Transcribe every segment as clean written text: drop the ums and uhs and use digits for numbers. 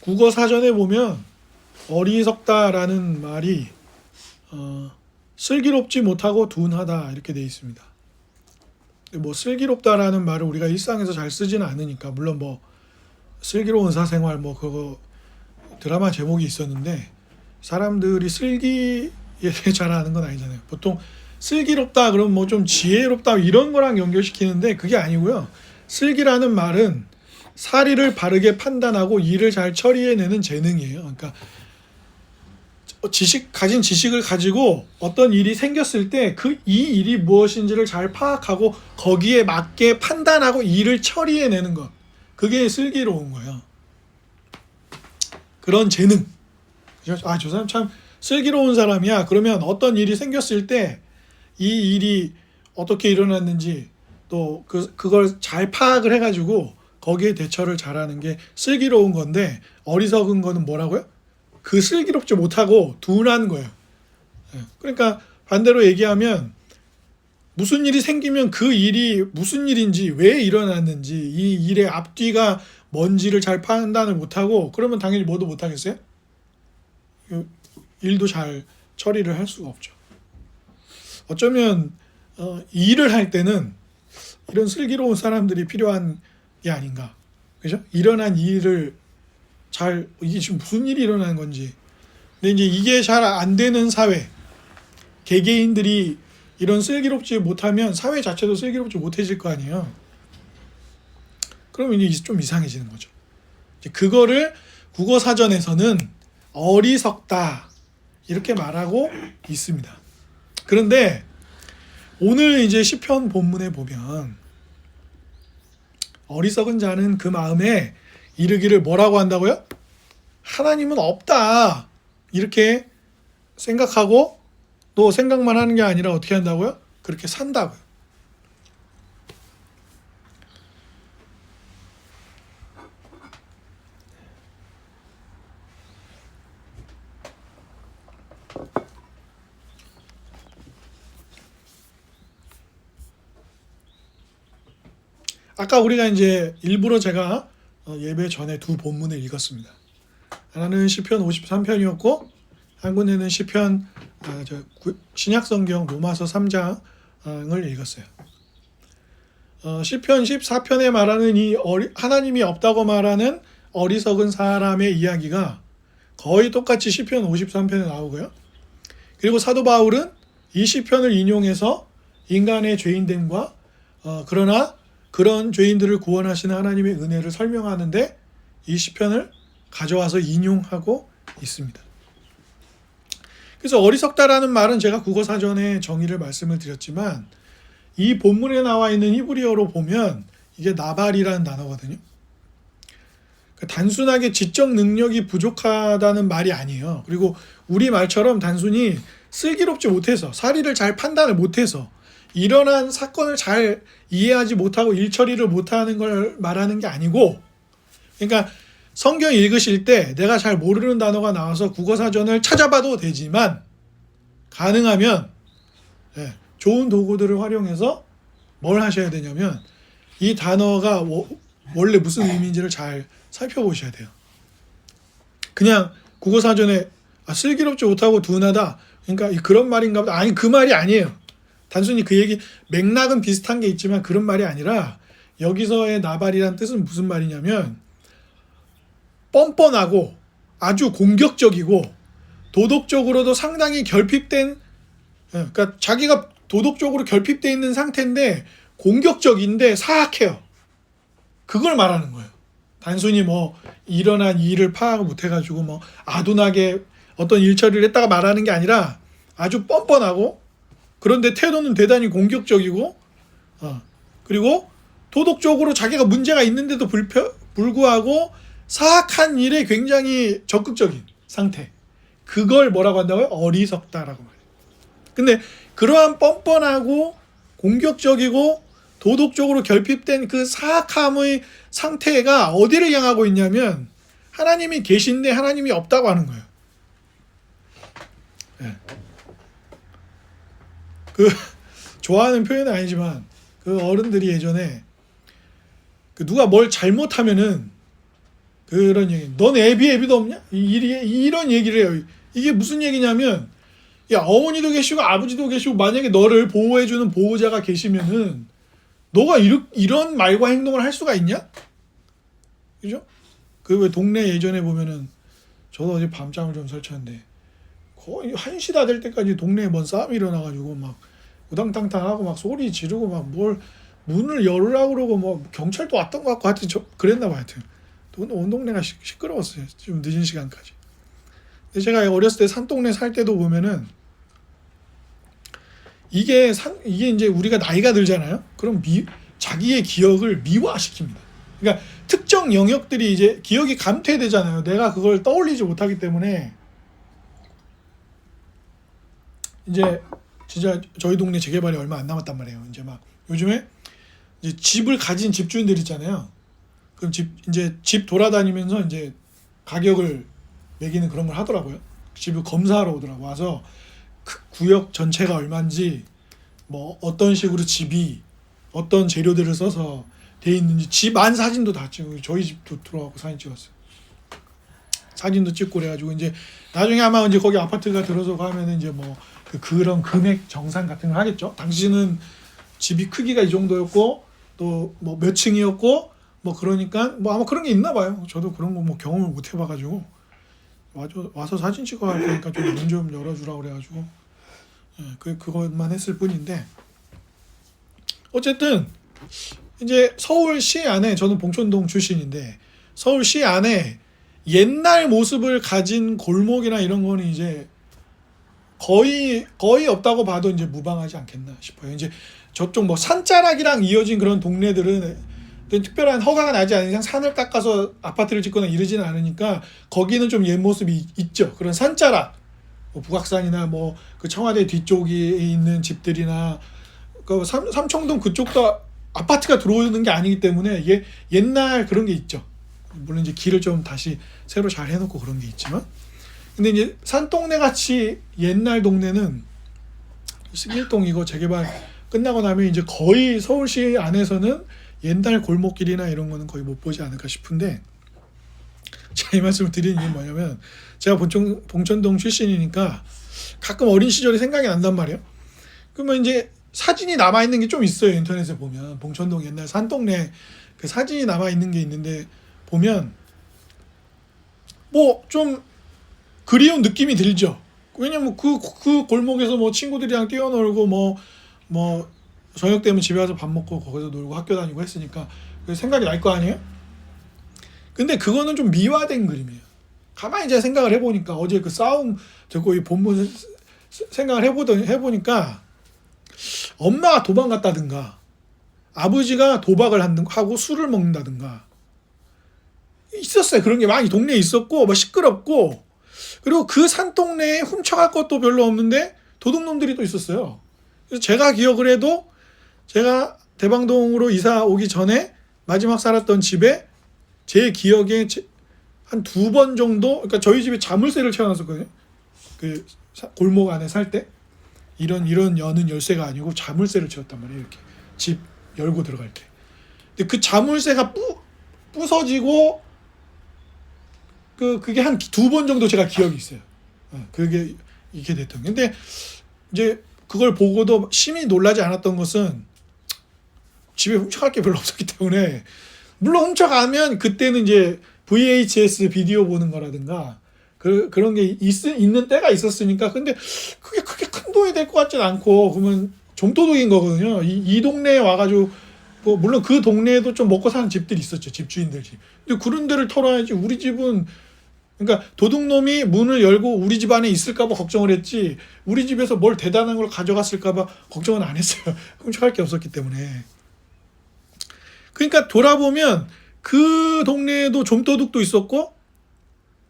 국어 사전에 보면 어리석다라는 말이 슬기롭지 못하고 둔하다 이렇게 되어 있습니다. 뭐 슬기롭다라는 말을 우리가 일상에서 잘 쓰지는 않으니까, 물론 뭐 슬기로운 의사생활 뭐 그거 드라마 제목이 있었는데 사람들이 슬기에 대해 잘 아는 건 아니잖아요. 보통 슬기롭다 그러면 뭐 좀 지혜롭다 이런 거랑 연결시키는데 그게 아니고요. 슬기라는 말은 사리를 바르게 판단하고 일을 잘 처리해내는 재능이에요. 그러니까 가진 지식을 가지고 어떤 일이 생겼을 때 이 일이 무엇인지를 잘 파악하고 거기에 맞게 판단하고 일을 처리해내는 것. 그게 슬기로운 거예요. 그런 재능. 아, 저 사람 참 슬기로운 사람이야. 그러면 어떤 일이 생겼을 때 이 일이 어떻게 일어났는지 또 그걸 잘 파악을 해가지고 거기에 대처를 잘하는 게 슬기로운 건데, 어리석은 거는 뭐라고요? 그 슬기롭지 못하고 둔한 거예요. 그러니까 반대로 얘기하면 무슨 일이 생기면 그 일이 무슨 일인지 왜 일어났는지 이 일의 앞뒤가 뭔지를 잘 판단을 못하고 그러면 당연히 뭐도 못하겠어요? 일도 잘 처리를 할 수가 없죠. 어쩌면 일을 할 때는 이런 슬기로운 사람들이 필요한 게 아닌가. 그죠? 일어난 일을 이게 지금 무슨 일이 일어나는 건지. 근데 이제 이게 잘 안 되는 사회, 개개인들이 이런 슬기롭지 못하면 사회 자체도 슬기롭지 못해질 거 아니에요. 그러면 이제 좀 이상해지는 거죠. 이제 그거를 국어 사전에서는 어리석다 이렇게 말하고 있습니다. 그런데 오늘 이제 시편 본문에 보면 어리석은 자는 그 마음에 이르기를 뭐라고 한다고요? 하나님은 없다 이렇게 생각하고 또 생각만 하는 게 아니라 어떻게 한다고요? 그렇게 산다고요. 아까 우리가 이제 일부러 제가 예배 전에 두 본문을 읽었습니다. 하나는 시편 53편이었고 한 군데는 시편 신약성경 로마서 3장을 읽었어요. 시편 14편에 말하는 이 하나님이 없다고 말하는 어리석은 사람의 이야기가 거의 똑같이 시편 53편에 나오고요. 그리고 사도 바울은 이 시편을 인용해서 인간의 죄인됨과 그러나 그런 죄인들을 구원하시는 하나님의 은혜를 설명하는데 이 시편을 가져와서 인용하고 있습니다. 그래서 어리석다라는 말은 제가 국어사전에 정의를 말씀을 드렸지만 이 본문에 나와 있는 히브리어로 보면 이게 나발이라는 단어거든요. 단순하게 지적 능력이 부족하다는 말이 아니에요. 그리고 우리 말처럼 단순히 슬기롭지 못해서 사리를 잘 판단을 못해서 일어난 사건을 잘 이해하지 못하고 일 처리를 못하는 걸 말하는 게 아니고, 그러니까 성경 읽으실 때 내가 잘 모르는 단어가 나와서 국어사전을 찾아봐도 되지만 가능하면 좋은 도구들을 활용해서 뭘 하셔야 되냐면 이 단어가 원래 무슨 의미인지를 잘 살펴보셔야 돼요. 그냥 국어사전에 슬기롭지 못하고 둔하다, 그러니까 그런 말인가 보다. 아니, 그 말이 아니에요. 단순히 그 얘기 맥락은 비슷한 게 있지만 그런 말이 아니라 여기서의 나발이란 뜻은 무슨 말이냐면 뻔뻔하고 아주 공격적이고 도덕적으로도 상당히 결핍된, 그러니까 자기가 도덕적으로 결핍되어 있는 상태인데 공격적인데 사악해요. 그걸 말하는 거예요. 단순히 뭐 일어난 일을 파악을 못해가지고 뭐 아둔하게 어떤 일처리를 했다가 말하는 게 아니라 아주 뻔뻔하고, 그런데 태도는 대단히 공격적이고 그리고 도덕적으로 자기가 문제가 있는데도 불구하고 사악한 일에 굉장히 적극적인 상태. 그걸 뭐라고 한다고요? 어리석다라고 말해요. 근데 그러한 뻔뻔하고 공격적이고 도덕적으로 결핍된 그 사악함의 상태가 어디를 향하고 있냐면 하나님이 계신데 하나님이 없다고 하는 거예요. 네. 좋아하는 표현은 아니지만 그 어른들이 예전에 누가 뭘 잘못하면은 그런 얘기. 넌 애비도 없냐? 이런 얘기를 해요. 이게 무슨 얘기냐면, 야, 어머니도 계시고 아버지도 계시고 만약에 너를 보호해주는 보호자가 계시면은 너가 이런 말과 행동을 할 수가 있냐? 그죠? 그 왜 동네 예전에 보면은 저도 어제 밤잠을 좀 설쳤는데 거의 1시 다 될 때까지 동네에 뭔 싸움이 일어나가지고 막 우당탕탕하고 막 소리 지르고 막 뭘 문을 열으라고 그러고 뭐 경찰도 왔던 것 같고 하여튼 그랬나 봐요. 하여튼 온 동네가 시끄러웠어요. 좀 늦은 시간까지. 근데 제가 어렸을 때 산동네 살 때도 보면은 이게 이제 우리가 나이가 들잖아요. 그럼 자기의 기억을 미화시킵니다. 그러니까 특정 영역들이 이제 기억이 감퇴되잖아요. 내가 그걸 떠올리지 못하기 때문에 이제 진짜 저희 동네 재개발이 얼마 안 남았단 말이에요. 이제 막 요즘에 이제 집을 가진 집주인들 있잖아요. 그럼 이제 집 돌아다니면서 이제 가격을 매기는 그런 걸 하더라고요. 집을 검사하러 오더라고. 와서 그 구역 전체가 얼마인지 뭐 어떤 식으로 집이 어떤 재료들을 써서 돼 있는지 집 안 사진도 다 찍고 저희 집도 들어가고 사진 찍었어요. 사진도 찍고 그래가지고 이제 나중에 아마 이제 거기 아파트가 들어서 가면은 이제 뭐 그런 금액 정산 같은 걸 하겠죠. 당시는 집이 크기가 이 정도였고 또 뭐 몇 층이었고 뭐 그러니까 뭐 아마 그런 게 있나 봐요. 저도 그런 거 뭐 경험을 못 해봐가지고 와서 사진 찍어 갈 거니까 좀 문 좀 열어주라 그래가지고 그것만 했을 뿐인데 어쨌든 이제 서울시 안에 저는 봉천동 출신인데 서울시 안에 옛날 모습을 가진 골목이나 이런 거는 이제 거의 없다고 봐도 이제 무방하지 않겠나 싶어요. 이제 저쪽 뭐 산자락이랑 이어진 그런 동네들은 특별한 허가가 나지 않은 이상 산을 깎아서 아파트를 짓거나 이러지는 않으니까 거기는 좀 옛 모습이 있죠. 그런 산자락, 뭐 북악산이나 뭐 그 청와대 뒤쪽에 있는 집들이나 그 삼청동 그쪽도 아파트가 들어오는 게 아니기 때문에 옛날 그런 게 있죠. 물론 이제 길을 좀 다시 새로 잘 해놓고 그런 게 있지만, 근데 이제 산동네 같이 옛날 동네는 11동 이거 재개발 끝나고 나면 이제 거의 서울시 안에서는 옛날 골목길이나 이런 거는 거의 못 보지 않을까 싶은데, 제가 이 말씀을 드리는 게 뭐냐면 제가 봉천동 출신이니까 가끔 어린 시절이 생각이 난단 말이에요. 그러면 이제 사진이 남아 있는 게 좀 있어요. 인터넷에 보면 봉천동 옛날 산동네 그 사진이 남아 있는 게 있는데 보면 뭐 좀 그리운 느낌이 들죠. 왜냐면 그 골목에서 뭐 친구들이랑 뛰어놀고 뭐 저녁 되면 집에 와서 밥 먹고 거기서 놀고 학교 다니고 했으니까 생각이 날 거 아니에요? 근데 그거는 좀 미화된 그림이에요. 가만히 이제 생각을 해보니까 어제 그 싸움 듣고 이 본문 생각을 해보니까 엄마가 도망갔다든가 아버지가 도박을 하고 술을 먹는다든가 있었어요. 그런 게 많이 동네에 있었고 뭐 시끄럽고, 그리고 그 산동네에 훔쳐갈 것도 별로 없는데 도둑놈들이 또 있었어요. 그래서 제가 기억을 해도 제가 대방동으로 이사 오기 전에 마지막 살았던 집에 제 기억에 한 2번 정도, 그러니까 저희 집에 자물쇠를 채워놨었거든요. 그 골목 안에 살 때 이런 여는 열쇠가 아니고 자물쇠를 채웠단 말이에요. 이렇게 집 열고 들어갈 때. 근데 그 자물쇠가 부서지고 그게 한 2번 정도 제가 기억이 있어요. 그게 이게 됐던. 근데 이제 그걸 보고도 심히 놀라지 않았던 것은 집에 훔쳐갈 게 별로 없었기 때문에, 물론 훔쳐가면 그때는 이제 VHS 비디오 보는 거라든가 그런 게 있는 때가 있었으니까. 근데 그게 크게 큰 돈이 될 것 같진 않고, 그러면 좀도둑인 거거든요. 이 동네에 와가지고 뭐 물론 그 동네에도 좀 먹고 사는 집들이 있었죠. 집주인들 집. 근데 그런 데를 털어야지. 우리 집은, 그러니까 도둑놈이 문을 열고 우리 집 안에 있을까봐 걱정을 했지, 우리 집에서 뭘 대단한 걸 가져갔을까봐 걱정은 안 했어요. 훔쳐갈 게 없었기 때문에. 그러니까 돌아보면 그 동네에도 좀도둑도 있었고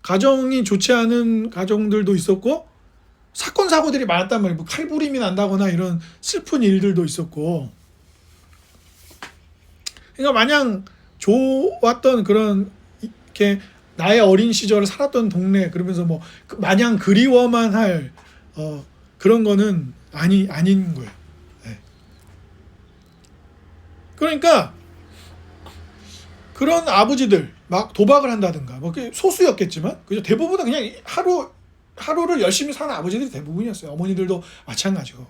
가정이 좋지 않은 가정들도 있었고 사건 사고들이 많았단 말이에요. 뭐 칼부림이 난다거나 이런 슬픈 일들도 있었고. 그러니까 마냥 좋았던 그런 이렇게 나의 어린 시절을 살았던 동네, 그러면서 뭐 마냥 그리워만 할 그런 거는 아닌 거예요. 네. 그러니까 그런 아버지들 막 도박을 한다든가 뭐 소수였겠지만 그죠? 대부분은 그냥 하루를 열심히 사는 아버지들이 대부분이었어요. 어머니들도 마찬가지고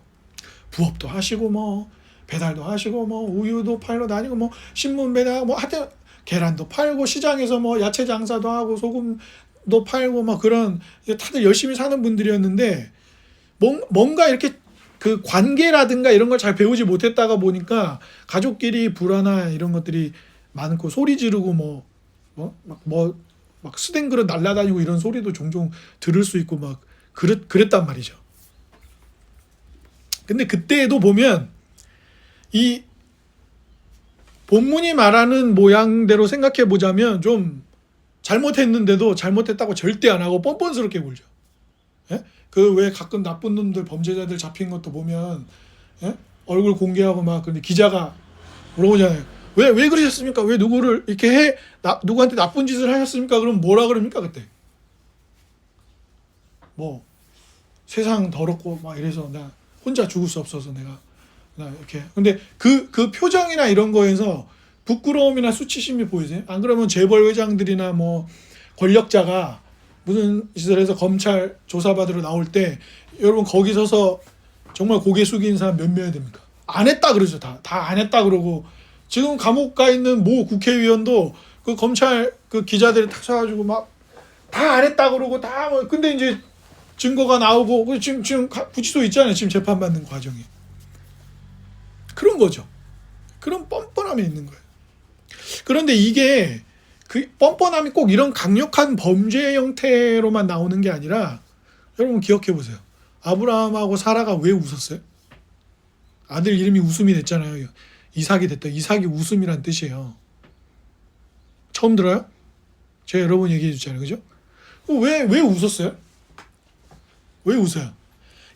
부업도 하시고 뭐 배달도 하시고 뭐 우유도 팔러 다니고 뭐 신문 배달 뭐 하여튼 계란도 팔고 시장에서 뭐 야채 장사도 하고 소금도 팔고 막 그런 다들 열심히 사는 분들이었는데 뭔가 이렇게 그 관계라든가 이런 걸 잘 배우지 못했다가 보니까 가족끼리 불화나 이런 것들이 많고 소리 지르고 막 스댕 그릇 날라다니고 이런 소리도 종종 들을 수 있고 막 그랬단 말이죠. 근데 그때에도 보면 이 본문이 말하는 모양대로 생각해 보자면 좀 잘못했는데도 잘못했다고 절대 안 하고 뻔뻔스럽게 굴죠. 예? 그 왜 가끔 나쁜 놈들 범죄자들 잡힌 것도 보면 예? 얼굴 공개하고 막 근데 기자가 물어보잖아요. 왜 그러셨습니까? 왜 누구를 이렇게 누구한테 나쁜 짓을 하셨습니까? 그럼 뭐라 그럽니까 그때? 뭐 세상 더럽고 막 이래서 나 혼자 죽을 수 없어서 나 이렇게. 근데 그 표정이나 이런 거에서 부끄러움이나 수치심이 보이세요? 안 그러면 재벌 회장들이나 뭐 권력자가 무슨 짓을 해서 검찰 조사받으러 나올 때 여러분 거기 서서 정말 고개 숙이는 사람 몇 명이 됩니까? 안 했다 그러죠. 다 안 했다 그러고 지금 감옥 가 있는 모 국회의원도 그 검찰 그 기자들이 탁 서가지고 막 다 안 했다 그러고 다 뭐 근데 이제 증거가 나오고 지금 구치소 있잖아요. 지금 재판받는 과정이. 그런 거죠. 그런 뻔뻔함이 있는 거예요. 그런데 이게 그 뻔뻔함이 꼭 이런 강력한 범죄 형태로만 나오는 게 아니라 여러분 기억해 보세요. 아브라함하고 사라가 왜 웃었어요? 아들 이름이 웃음이 됐잖아요. 이삭이 됐다. 이삭이 웃음이란 뜻이에요. 처음 들어요? 제가 여러 번 얘기해 줬잖아요. 그죠? 왜 웃었어요? 왜 웃어요?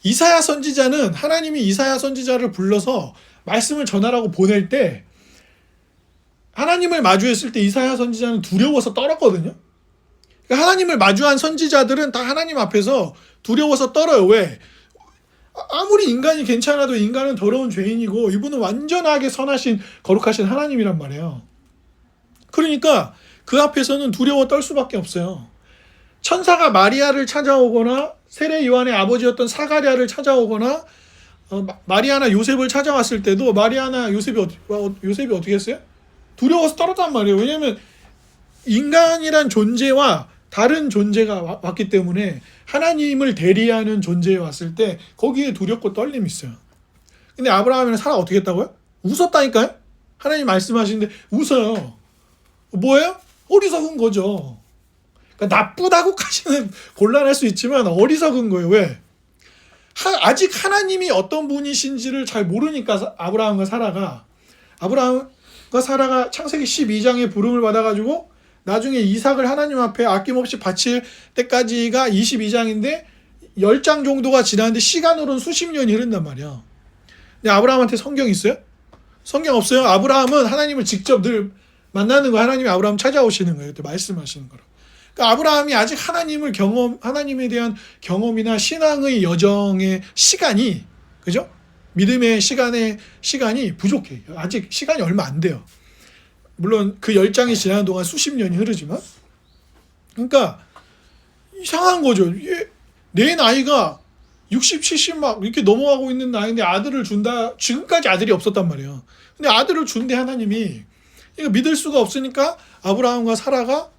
이사야 선지자는 하나님이 이사야 선지자를 불러서 말씀을 전하라고 보낼 때 하나님을 마주했을 때 이사야 선지자는 두려워서 떨었거든요. 그러니까 하나님을 마주한 선지자들은 다 하나님 앞에서 두려워서 떨어요. 왜? 아무리 인간이 괜찮아도 인간은 더러운 죄인이고 이분은 완전하게 선하신 거룩하신 하나님이란 말이에요. 그러니까 그 앞에서는 두려워 떨 수밖에 없어요. 천사가 마리아를 찾아오거나 세례 요한의 아버지였던 사가랴를 찾아오거나 마리아나 요셉을 찾아왔을 때도 마리아나 요셉이 어떻게 했어요? 두려워서 떨었단 말이에요. 왜냐하면 인간이란 존재와 다른 존재가 왔기 때문에 하나님을 대리하는 존재에 왔을 때 거기에 두렵고 떨림이 있어요. 근데 아브라함이랑 사라 어떻게 했다고요? 웃었다니까요? 하나님 말씀하시는데 웃어요. 뭐예요? 어리석은 거죠. 그러니까 나쁘다고까지는 곤란할 수 있지만 어리석은 거예요. 왜? 아직 하나님이 어떤 분이신지를 잘 모르니까 아브라함과 사라가 창세기 12장에 부름을 받아가지고 나중에 이삭을 하나님 앞에 아낌없이 바칠 때까지가 22장인데 10장 정도가 지났는데 시간으로는 수십 년이 흐른단 말이야. 근데 아브라함한테 성경 있어요? 성경 없어요. 아브라함은 하나님을 직접 늘 만나는 거예요. 하나님이 아브라함 찾아오시는 거예요. 그때 말씀하시는 거라. 그러니까 아브라함이 아직 하나님에 대한 경험이나 신앙의 여정의 시간이, 그죠? 믿음의 시간이 부족해요. 아직 시간이 얼마 안 돼요. 물론 그 10장이 지나는 동안 수십 년이 흐르지만. 그러니까 이상한 거죠. 내 나이가 60, 70 막 이렇게 넘어가고 있는 나이인데 아들을 준다. 지금까지 아들이 없었단 말이에요. 근데 아들을 준대 하나님이. 그러니까 믿을 수가 없으니까 아브라함과 사라가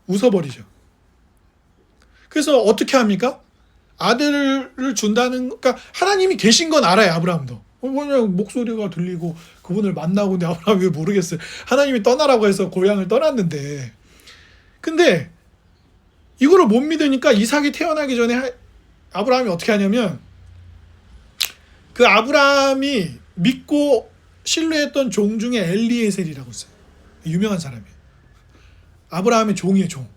웃어버리죠. 그래서 어떻게 합니까? 아들을 준다는, 그러니까 하나님이 계신 건 알아요. 아브라함도. 그냥 목소리가 들리고 그분을 만나고, 근데 아브라함이 왜 모르겠어요. 하나님이 떠나라고 해서 고향을 떠났는데. 근데 이거를 못 믿으니까 이삭이 태어나기 전에 아브라함이 어떻게 하냐면, 그 아브라함이 믿고 신뢰했던 종 중에 엘리에셀이라고 있어요. 유명한 사람이에요. 아브라함의 종이에요, 종.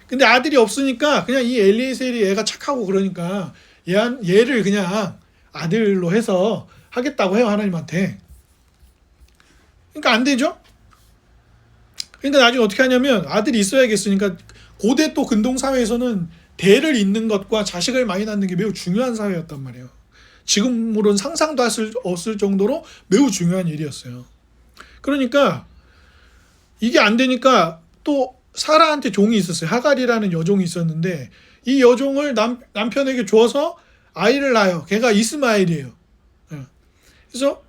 근데 아들이 없으니까 그냥 이 엘리에셀이 애가 착하고 그러니까 얘를 그냥 아들로 해서 하겠다고 해요, 하나님한테. 그러니까 안 되죠? 그러니까 나중에 어떻게 하냐면 아들이 있어야겠으니까, 고대 또 근동사회에서는 대를 잇는 것과 자식을 많이 낳는 게 매우 중요한 사회였단 말이에요. 지금으로는 상상도 할 수 없을 정도로 매우 중요한 일이었어요. 그러니까 이 아브라함이 아직 하나님을 경험하지 못했기 때문에, 그죠? 하나님이 어떤 분이신지를 잘 모르니까 아브라함이 웃었다니까요. 왜? 하나님이 어떤 분이신지를 잘 모르니까. 그러니까 아브라함이 아직 하나님을 경험하지 못했기 때문에, 그죠? 이게 안 되니까 또 사라한테 종이 있었어요. 하갈이라는 여종이 있었는데 이 여종을 남편에게 줘서 아이를 낳아요. 걔가 이스마엘이에요. 그래서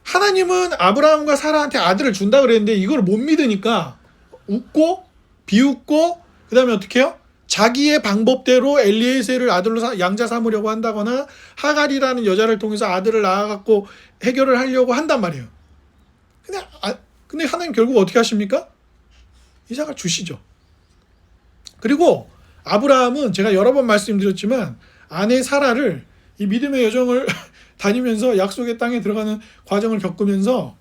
하나님은 아브라함과 사라한테 아들을 준다 그랬는데 이걸 못 믿으니까 웃고 비웃고 그 다음에 어떻게 해요? 자기의 방법대로 엘리에셀을 아들로 양자 삼으려고 한다거나 하갈이라는 여자를 통해서 아들을 낳아갖고 해결을 하려고 한단 말이에요. 근데 하나님 결국 어떻게 하십니까? 이삭을 주시죠. 그리고 아브라함은 제가 여러 번 말씀드렸지만 아내 사라를 이 믿음의 여정을 다니면서 약속의 땅에 들어가는 과정을 겪으면서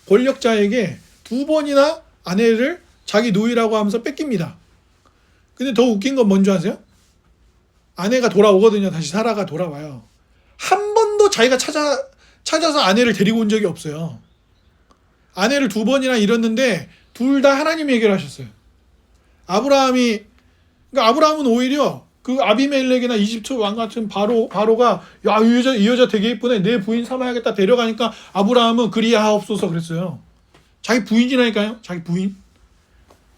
권력자에게 2번이나 아내를 자기 누이라고 하면서 뺏깁니다. 근데 더 웃긴 건 뭔지 아세요? 아내가 돌아오거든요. 다시 사라가 돌아와요. 한 번도 자기가 찾아서 아내를 데리고 온 적이 없어요. 아내를 2번이나 잃었는데 둘 다 하나님이 해결하셨어요. 그러니까 아브라함은 오히려 그 아비멜렉이나 이집트 왕 같은 바로가 야, 이 여자 되게 예쁘네. 내 부인 삼아야겠다. 데려가니까 아브라함은 그리하옵소서 그랬어요. 자기 부인이라니까요. 자기 부인.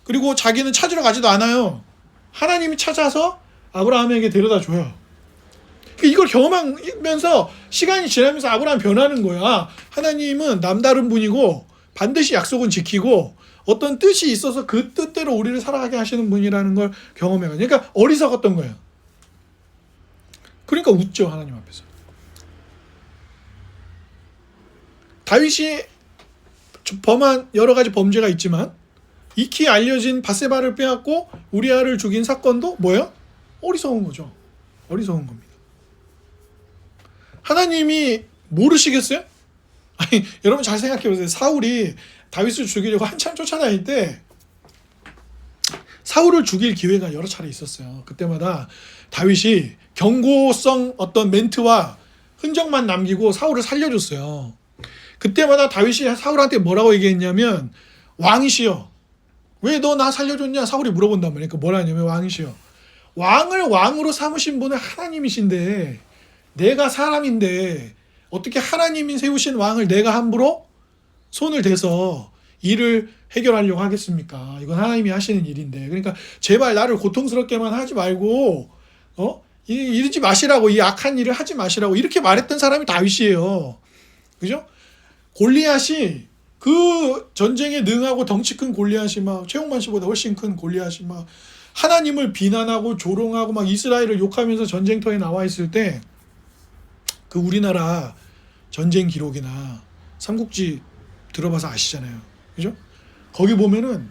그리고 자기는 찾으러 가지도 않아요. 하나님이 찾아서 아브라함에게 데려다 줘요. 이걸 경험하면서 시간이 지나면서 아브라함 변하는 거야. 하나님은 남다른 분이고 반드시 약속은 지키고 어떤 뜻이 있어서 그 뜻대로 우리를 살아가게 하시는 분이라는 걸 경험해요. 그러니까 어리석었던 거예요. 그러니까 웃죠, 하나님 앞에서. 다윗이 범한 여러 가지 범죄가 있지만 익히 알려진 바세바를 빼앗고 우리아를 죽인 사건도 뭐예요? 어리석은 거죠. 어리석은 겁니다. 하나님이 모르시겠어요? 아니, 여러분 잘 생각해 보세요. 사울이 다윗을 죽이려고 한참 쫓아다닐 때 사울을 죽일 기회가 여러 차례 있었어요. 그때마다 다윗이 경고성 어떤 멘트와 흔적만 남기고 사울을 살려줬어요. 그때마다 다윗이 사울한테 뭐라고 얘기했냐면 왕이시여 왜 너 나 살려줬냐? 사울이 물어본단 말이에요. 뭐라 하냐면 왕이시여 왕을 왕으로 삼으신 분은 하나님이신데 내가 사람인데 어떻게 하나님이 세우신 왕을 내가 함부로 손을 대서 일을 해결하려고 하겠습니까? 이건 하나님이 하시는 일인데. 그러니까 제발 나를 고통스럽게만 하지 말고 이러지 마시라고, 이 악한 일을 하지 마시라고 이렇게 말했던 사람이 다윗이에요. 그죠? 골리앗이 그 전쟁에 능하고 덩치 큰 골리앗이 막 최홍만 씨보다 훨씬 큰 골리앗이 막 하나님을 비난하고 조롱하고 막 이스라엘을 욕하면서 전쟁터에 나와 있을 때 그 우리나라 전쟁 기록이나 삼국지 들어봐서 아시잖아요. 그죠? 거기 보면은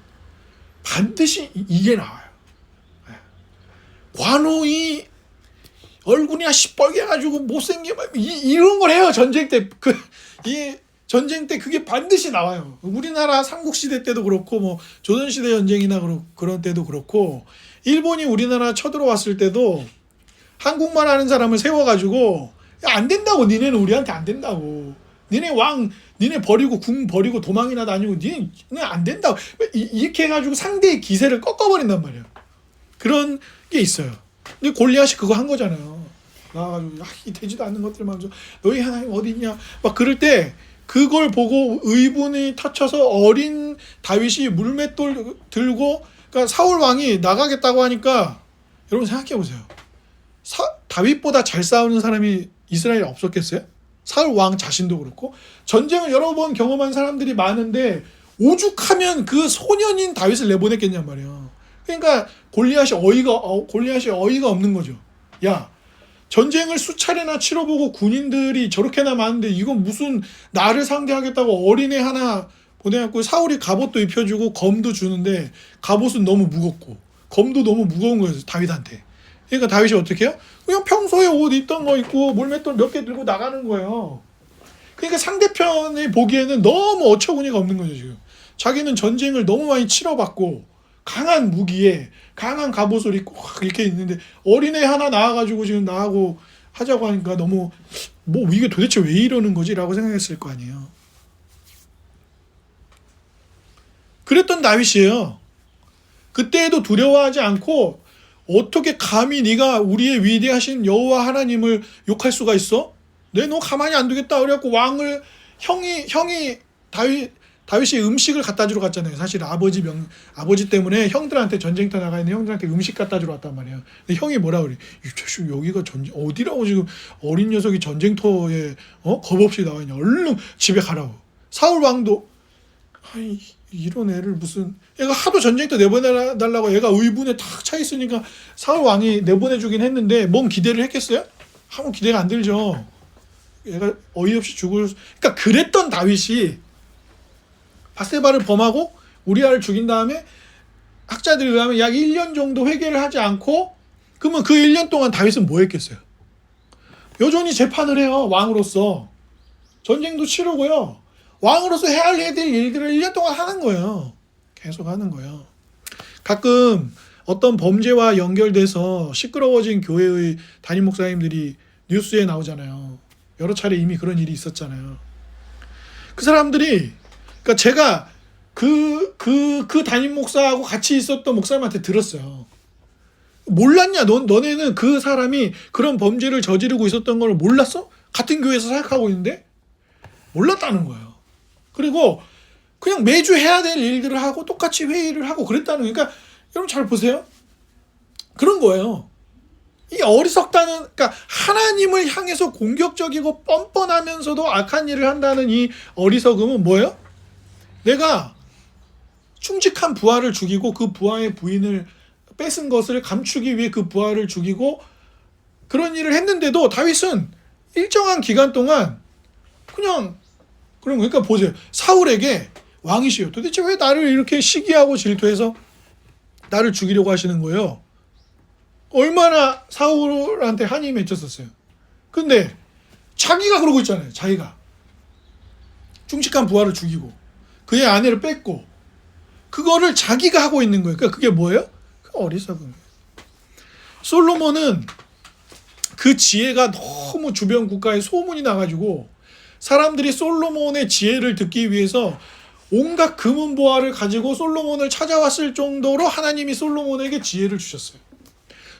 반드시 이게 나와요. 관우이 얼굴이나 시뻘게 가지고 못생겨 이런 걸 해요. 전쟁 때 이 전쟁 때 그게 반드시 나와요. 우리나라 삼국시대 때도 그렇고 뭐 조선시대 전쟁이나 그런 때도 그렇고 일본이 우리나라 쳐들어왔을 때도 한국말 하는 사람을 세워가지고 야, 안 된다고 니네는 우리한테 안 된다고 니네 버리고 궁 버리고 도망이나 다니고 니네 안 된다고 이렇게 해가지고 상대의 기세를 꺾어버린단 말이에요. 그런 게 있어요. 근데 골리앗이 그거 한 거잖아요. 나와가지고 이 되지도 않는 것들만 너희 하나님 어디 있냐 막 그럴 때 그걸 보고 의분이 터쳐서 어린 다윗이 물맷돌 들고 그러니까 사울 왕이 나가겠다고 하니까 여러분 생각해 보세요. 다윗보다 잘 싸우는 사람이 이스라엘에 없었겠어요? 사울 왕 자신도 그렇고 전쟁을 여러 번 경험한 사람들이 많은데 오죽하면 그 소년인 다윗을 내보냈겠냔 말이에요. 그러니까 골리앗이 어이가 없는 거죠. 야, 전쟁을 수차례나 치러보고 군인들이 저렇게나 많은데 이건 무슨 나를 상대하겠다고 어린애 하나 보내갖고 사울이 갑옷도 입혀주고 검도 주는데 갑옷은 너무 무겁고 검도 너무 무거운 거예요, 다윗한테. 그러니까 다윗이 어떻게 해요? 그냥 평소에 옷 입던 거 입고 물맷돌 몇 개 들고 나가는 거예요. 그러니까 상대편이 보기에는 너무 어처구니가 없는 거죠, 지금. 자기는 전쟁을 너무 많이 치러봤고 강한 무기에 강한 갑옷을 입고 이렇게 있는데 어린애 하나 나와가지고 지금 나하고 하자고 하니까 너무 뭐 이게 도대체 왜 이러는 거지? 라고 생각했을 거 아니에요. 그랬던 다윗이에요. 그때에도 두려워하지 않고 어떻게 감히 네가 우리의 위대하신 여호와 하나님을 욕할 수가 있어? 너 가만히 안 두겠다. 그래갖고 왕을 형이 다윗 다윗이 음식을 갖다 주러 갔잖아요. 사실 아버지 때문에 형들한테 전쟁터 나가 있는 형들한테 음식 갖다 주러 왔단 말이에요. 근데 형이 뭐라 그래? 이 자식 여기가 어디라고 지금 어린 녀석이 전쟁터에 겁 없이 나와 있냐? 얼른 집에 가라고. 사울 왕도 아이 이런 애를 무슨 얘가 하도 전쟁터 내보내달라고 얘가 의분에 탁 차 있으니까 사울 왕이 내보내주긴 했는데 뭔 기대를 했겠어요? 아무 기대가 안 들죠. 얘가 어이없이 그러니까 그랬던 다윗이 바세바를 범하고 우리아를 죽인 다음에 학자들에 의하면 약 1년 정도 회개를 하지 않고 그러면 그 1년 동안 다윗은 뭐 했겠어요? 여전히 재판을 해요. 왕으로서. 전쟁도 치르고요. 왕으로서 해야 될 일들을 1년 동안 하는 거예요. 계속 하는 거예요. 가끔 어떤 범죄와 연결돼서 시끄러워진 교회의 담임 목사님들이 뉴스에 나오잖아요. 여러 차례 이미 그런 일이 있었잖아요. 그 사람들이 그러니까 제가 그 담임 목사하고 같이 있었던 목사님한테 들었어요. 몰랐냐? 너네는 그 사람이 그런 범죄를 저지르고 있었던 걸 몰랐어? 같은 교회에서 사역하고 있는데? 몰랐다는 거예요. 그리고 그냥 매주 해야 될 일들을 하고 똑같이 회의를 하고 그랬다는 거예요. 그러니까 여러분 잘 보세요. 그런 거예요. 이 어리석다는 그러니까 하나님을 향해서 공격적이고 뻔뻔하면서도 악한 일을 한다는 이 어리석음은 뭐예요? 내가 충직한 부하를 죽이고 그 부하의 부인을 뺏은 것을 감추기 위해 그 부하를 죽이고 그런 일을 했는데도 다윗은 일정한 기간 동안 그냥 그러니까 보세요. 사울에게 왕이시여 도대체 왜 나를 이렇게 시기하고 질투해서 나를 죽이려고 하시는 거예요? 얼마나 사울한테 한이 맺혔었어요. 근데 자기가 그러고 있잖아요. 자기가 충직한 부하를 죽이고 그의 아내를 뺏고 그거를 자기가 하고 있는 거예요. 그러니까 그게 뭐예요? 그 어리석은. 솔로몬은 그 지혜가 너무 주변 국가에 소문이 나가지고 사람들이 솔로몬의 지혜를 듣기 위해서 온갖 금은보화를 가지고 솔로몬을 찾아왔을 정도로 하나님이 솔로몬에게 지혜를 주셨어요.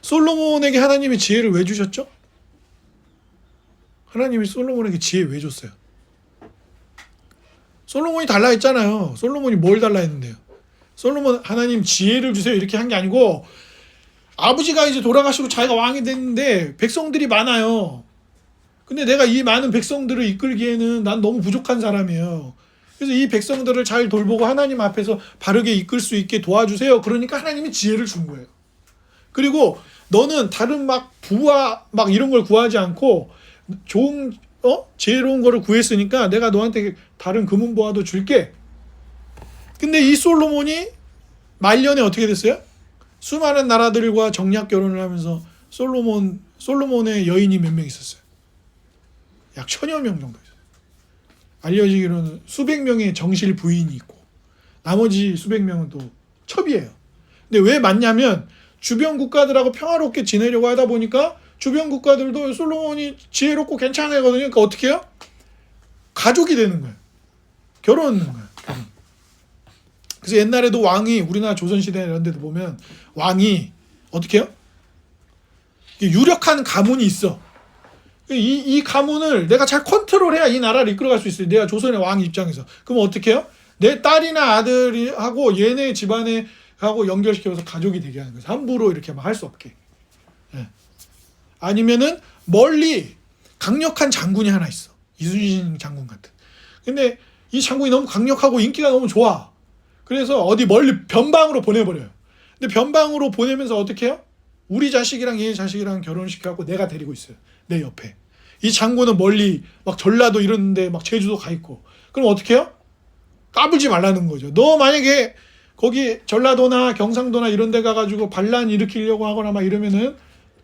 솔로몬에게 하나님이 지혜를 왜 주셨죠? 하나님이 솔로몬에게 지혜 왜 줬어요? 솔로몬이 달라 했잖아요. 솔로몬이 뭘 달라 했는데요? 솔로몬 하나님 지혜를 주세요 이렇게 한 게 아니고 아버지가 이제 돌아가시고 자기가 왕이 됐는데 백성들이 많아요. 근데 내가 이 많은 백성들을 이끌기에는 난 너무 부족한 사람이에요. 그래서 이 백성들을 잘 돌보고 하나님 앞에서 바르게 이끌 수 있게 도와주세요. 그러니까 하나님이 지혜를 준 거예요. 그리고 너는 다른 막 부와 막 이런 걸 구하지 않고 좋은 지혜로운 거를 구했으니까 내가 너한테 다른 금은보화도 줄게. 근데 이 솔로몬이 말년에 어떻게 됐어요? 수많은 나라들과 정략 결혼을 하면서 솔로몬의 여인이 몇 명 있었어요? 약 1000여 명 정도 있어요. 알려지기로는 수백 명의 정실 부인이 있고 나머지 수백 명은 또 첩이에요. 근데 왜 많냐면 주변 국가들하고 평화롭게 지내려고 하다 보니까 주변 국가들도 솔로몬이 지혜롭고 괜찮은 애거든요. 그러니까 어떻게 해요? 가족이 되는 거예요. 결혼하는 거예요. 그래서 옛날에도 왕이 우리나라 조선시대 이런 데도 보면 왕이 어떻게 해요? 유력한 가문이 있어. 이 가문을 내가 잘 컨트롤해야 이 나라를 이끌어갈 수 있어요. 내가 조선의 왕 입장에서. 그럼 어떻게 해요? 내 딸이나 아들이 하고 얘네 집안에 하고 연결시켜서 가족이 되게 하는 거예요. 함부로 이렇게 막 할 수 없게. 예. 아니면은 멀리 강력한 장군이 하나 있어. 이순신 장군 같은. 근데 이 장군이 너무 강력하고 인기가 너무 좋아. 그래서 어디 멀리 변방으로 보내버려요. 근데 변방으로 보내면서 어떻게 해요? 우리 자식이랑 얘 자식이랑 결혼시켜갖고 내가 데리고 있어요. 내 옆에. 이 장군은 멀리 막 전라도 이런데 막 제주도 가 있고. 그럼 어떻게 해요? 까불지 말라는 거죠. 너 만약에 거기 전라도나 경상도나 이런 데 가가지고 반란 일으키려고 하거나 막 이러면은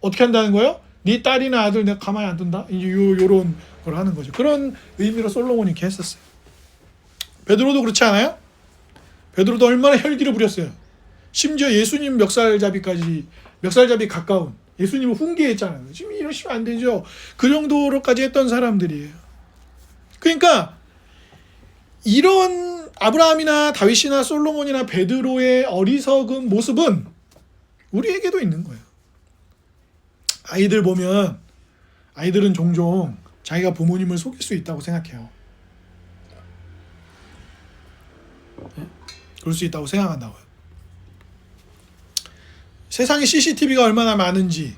어떻게 한다는 거예요? 네 딸이나 아들 내가 가만히 안 둔다? 요런 걸 하는 거죠. 그런 의미로 솔로몬이 이렇게 했었어요. 베드로도 그렇지 않아요? 베드로도 얼마나 혈기를 부렸어요. 심지어 예수님 멱살잡이 가까운 예수님을 훈계했잖아요. 지금 이러시면 안 되죠. 그 정도로까지 했던 사람들이에요. 그러니까 이런 아브라함이나 다윗이나 솔로몬이나 베드로의 어리석은 모습은 우리에게도 있는 거예요. 아이들은 종종 자기가 부모님을 속일 수 있다고 생각해요. 그럴 수 있다고 생각한다고요. 세상에 CCTV가 얼마나 많은지,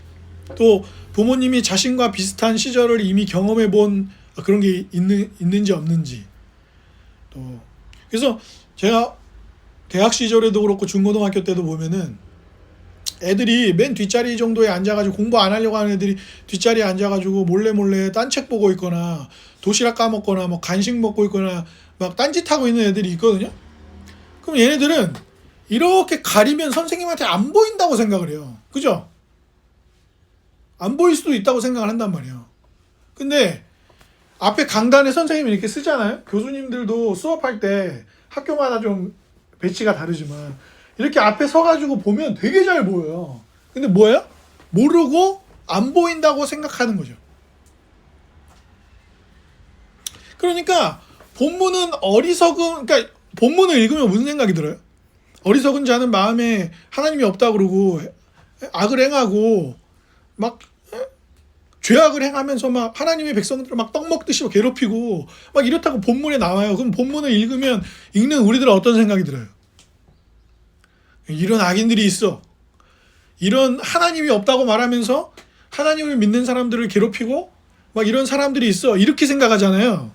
또 부모님이 자신과 비슷한 시절을 이미 경험해 본 그런 게 있는지 없는지. 또 그래서 제가 대학 시절에도 그렇고 중고등학교 때도 보면은 애들이 맨 뒷자리 정도에 앉아가지고 공부 안 하려고 하는 애들이 뒷자리에 앉아가지고 몰래 딴 책 보고 있거나 도시락 까먹거나 뭐 간식 먹고 있거나 막 딴짓하고 있는 애들이 있거든요. 그럼 얘네들은 이렇게 가리면 선생님한테 안 보인다고 생각을 해요. 그죠? 안 보일 수도 있다고 생각을 한단 말이에요. 근데 앞에 강단에 선생님이 이렇게 쓰잖아요. 교수님들도 수업할 때 학교마다 좀 배치가 다르지만 이렇게 앞에 서가지고 보면 되게 잘 보여요. 근데 뭐예요? 모르고 안 보인다고 생각하는 거죠. 그러니까 본문은 그러니까 본문을 읽으면 무슨 생각이 들어요? 어리석은 자는 마음에 하나님이 없다 그러고 악을 행하고 막 죄악을 행하면서 막 하나님의 백성들을 막 떡 먹듯이 괴롭히고 막 이렇다고 본문에 나와요. 그럼 본문을 읽으면 읽는 우리들은 어떤 생각이 들어요? 이런 악인들이 있어. 이런 하나님이 없다고 말하면서 하나님을 믿는 사람들을 괴롭히고 막 이런 사람들이 있어. 이렇게 생각하잖아요.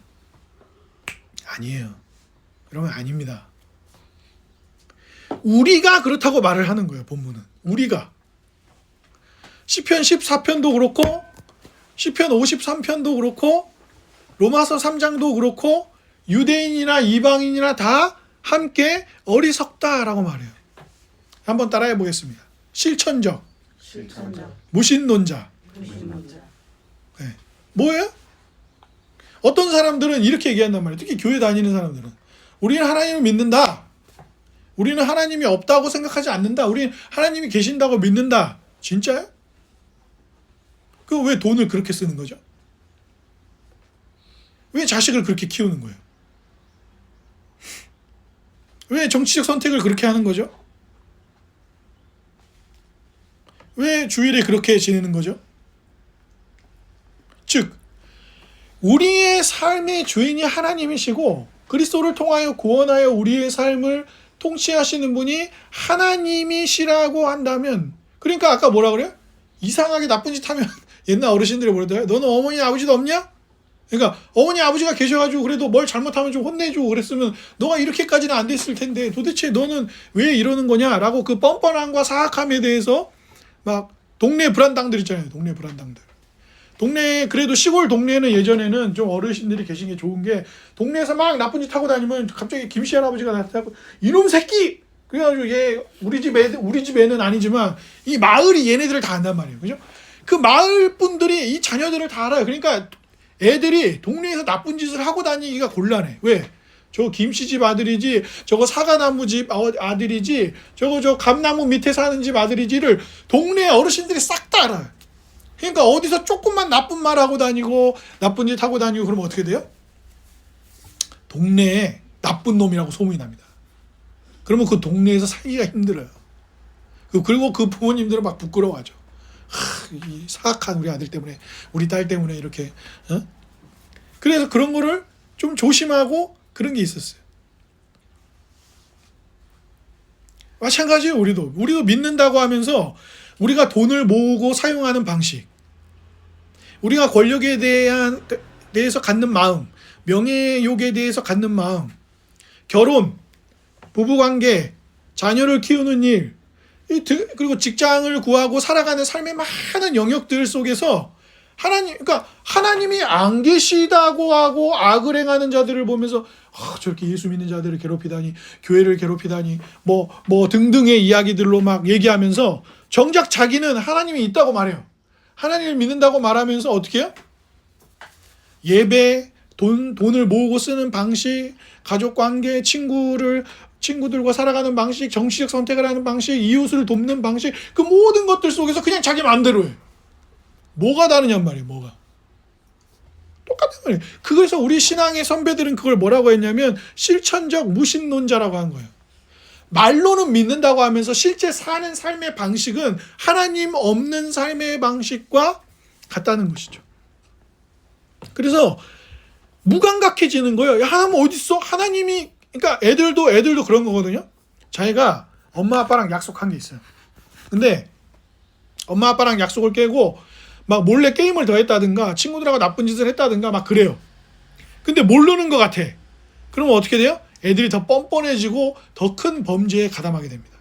아니에요. 그러면 아닙니다. 우리가 그렇다고 말을 하는 거예요. 본문은. 우리가. 시편 14편도 그렇고 시편 53편도 그렇고 로마서 3장도 그렇고 유대인이나 이방인이나 다 함께 어리석다라고 말해요. 한번 따라해 보겠습니다. 실천적, 무신론자. 네. 뭐예요? 어떤 사람들은 이렇게 얘기한단 말이에요. 특히 교회 다니는 사람들은 우리는 하나님을 믿는다. 우리는 하나님이 없다고 생각하지 않는다. 우리는 하나님이 계신다고 믿는다. 진짜요? 그 왜 돈을 그렇게 쓰는 거죠? 왜 자식을 그렇게 키우는 거예요? 왜 정치적 선택을 그렇게 하는 거죠? 왜 주일에 그렇게 지내는 거죠? 즉 우리의 삶의 주인이 하나님이시고 그리스도를 통하여 구원하여 우리의 삶을 통치하시는 분이 하나님이시라고 한다면, 그러니까 아까 뭐라 그래요? 이상하게 나쁜 짓 하면 옛날 어르신들이 뭐랬더라? 너는 어머니 아버지도 없냐? 그러니까 어머니 아버지가 계셔가지고 그래도 뭘 잘못하면 좀 혼내주고 그랬으면 너가 이렇게까지는 안 됐을 텐데 도대체 너는 왜 이러는 거냐라고 그 뻔뻔함과 사악함에 대해서 막 동네 불안당들 있잖아요. 동네 불안당들. 동네 그래도 시골 동네는 예전에는 좀 어르신들이 계신 게 좋은 게 동네에서 막 나쁜 짓 하고 다니면 갑자기 김씨 할아버지가 나타나고 이놈 새끼! 그래가지고 얘 우리 집 애는 아니지만 이 마을이 얘네들을 다 안단 말이에요. 그죠? 그 마을 분들이 이 자녀들을 다 알아요. 그러니까 애들이 동네에서 나쁜 짓을 하고 다니기가 곤란해. 왜? 저 김씨 집 아들이지, 저거 사과나무 집 아들이지, 저 감나무 밑에 사는 집 아들이지를 동네 어르신들이 싹 다 알아요. 그러니까 어디서 조금만 나쁜 말 하고 다니고 나쁜 짓 하고 다니고 그러면 어떻게 돼요? 동네에 나쁜 놈이라고 소문이 납니다. 그러면 그 동네에서 살기가 힘들어요. 그리고 그 부모님들은 막 부끄러워하죠. 이 사악한 우리 아들 때문에, 우리 딸 때문에 이렇게. 그래서 그런 거를 좀 조심하고 그런 게 있었어요. 마찬가지예요. 우리도 믿는다고 하면서 우리가 돈을 모으고 사용하는 방식, 우리가 권력에 대해서 갖는 마음, 명예욕에 대해서 갖는 마음, 결혼, 부부관계, 자녀를 키우는 일, 그리고 직장을 구하고 살아가는 삶의 많은 영역들 속에서 그러니까 하나님이 안 계시다고 하고 악을 행하는 자들을 보면서 저렇게 예수 믿는 자들을 괴롭히다니, 교회를 괴롭히다니, 뭐 등등의 이야기들로 막 얘기하면서 정작 자기는 하나님이 있다고 말해요. 하나님을 믿는다고 말하면서 어떻게 해요? 예배, 돈을 모으고 쓰는 방식, 가족관계, 친구들과 살아가는 방식, 정치적 선택을 하는 방식, 이웃을 돕는 방식, 그 모든 것들 속에서 그냥 자기 마음대로 해. 뭐가 다르냔 말이에요. 뭐가. 똑같은 말이에요. 그래서 우리 신앙의 선배들은 그걸 뭐라고 했냐면 실천적 무신론자라고 한 거예요. 말로는 믿는다고 하면서 실제 사는 삶의 방식은 하나님 없는 삶의 방식과 같다는 것이죠. 그래서 무감각해지는 거예요. 하나님 어디 있어? 하나님이 그러니까 애들도 그런 거거든요. 자기가 엄마 아빠랑 약속한 게 있어요. 근데 엄마 아빠랑 약속을 깨고 막 몰래 게임을 더 했다든가 친구들하고 나쁜 짓을 했다든가 막 그래요. 근데 모르는 것 같아. 그러면 어떻게 돼요? 애들이 더 뻔뻔해지고 더 큰 범죄에 가담하게 됩니다.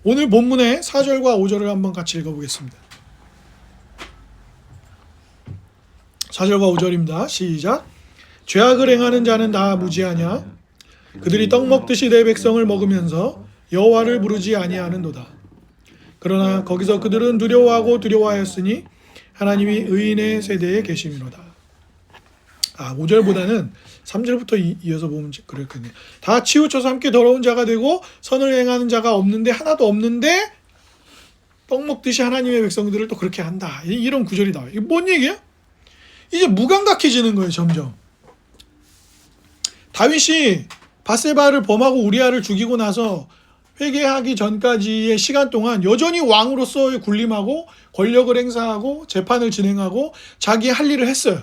오늘 본문의 4절과 5절을 한번 같이 읽어보겠습니다. 4절과 5절입니다. 시작. 죄악을 행하는 자는 다 무지하냐? 그들이 떡 먹듯이 내 백성을 먹으면서 여호와를 부르지 아니하는도다. 그러나 거기서 그들은 두려워하고 두려워하였으니 하나님이 의인의 세대에 계심이로다. 5절보다는 3절부터 이어서 보면 그렇겠네요. 다 치우쳐서 함께 더러운 자가 되고 선을 행하는 자가 없는데 하나도 없는데 떡 먹듯이 하나님의 백성들을 또 그렇게 한다. 이런 구절이 나와요. 이게 뭔 얘기예요? 이제 무감각해지는 거예요. 점점. 다윗이 밧세바를 범하고 우리아를 죽이고 나서 회개하기 전까지의 시간 동안 여전히 왕으로서의 군림하고 권력을 행사하고 재판을 진행하고 자기 할 일을 했어요.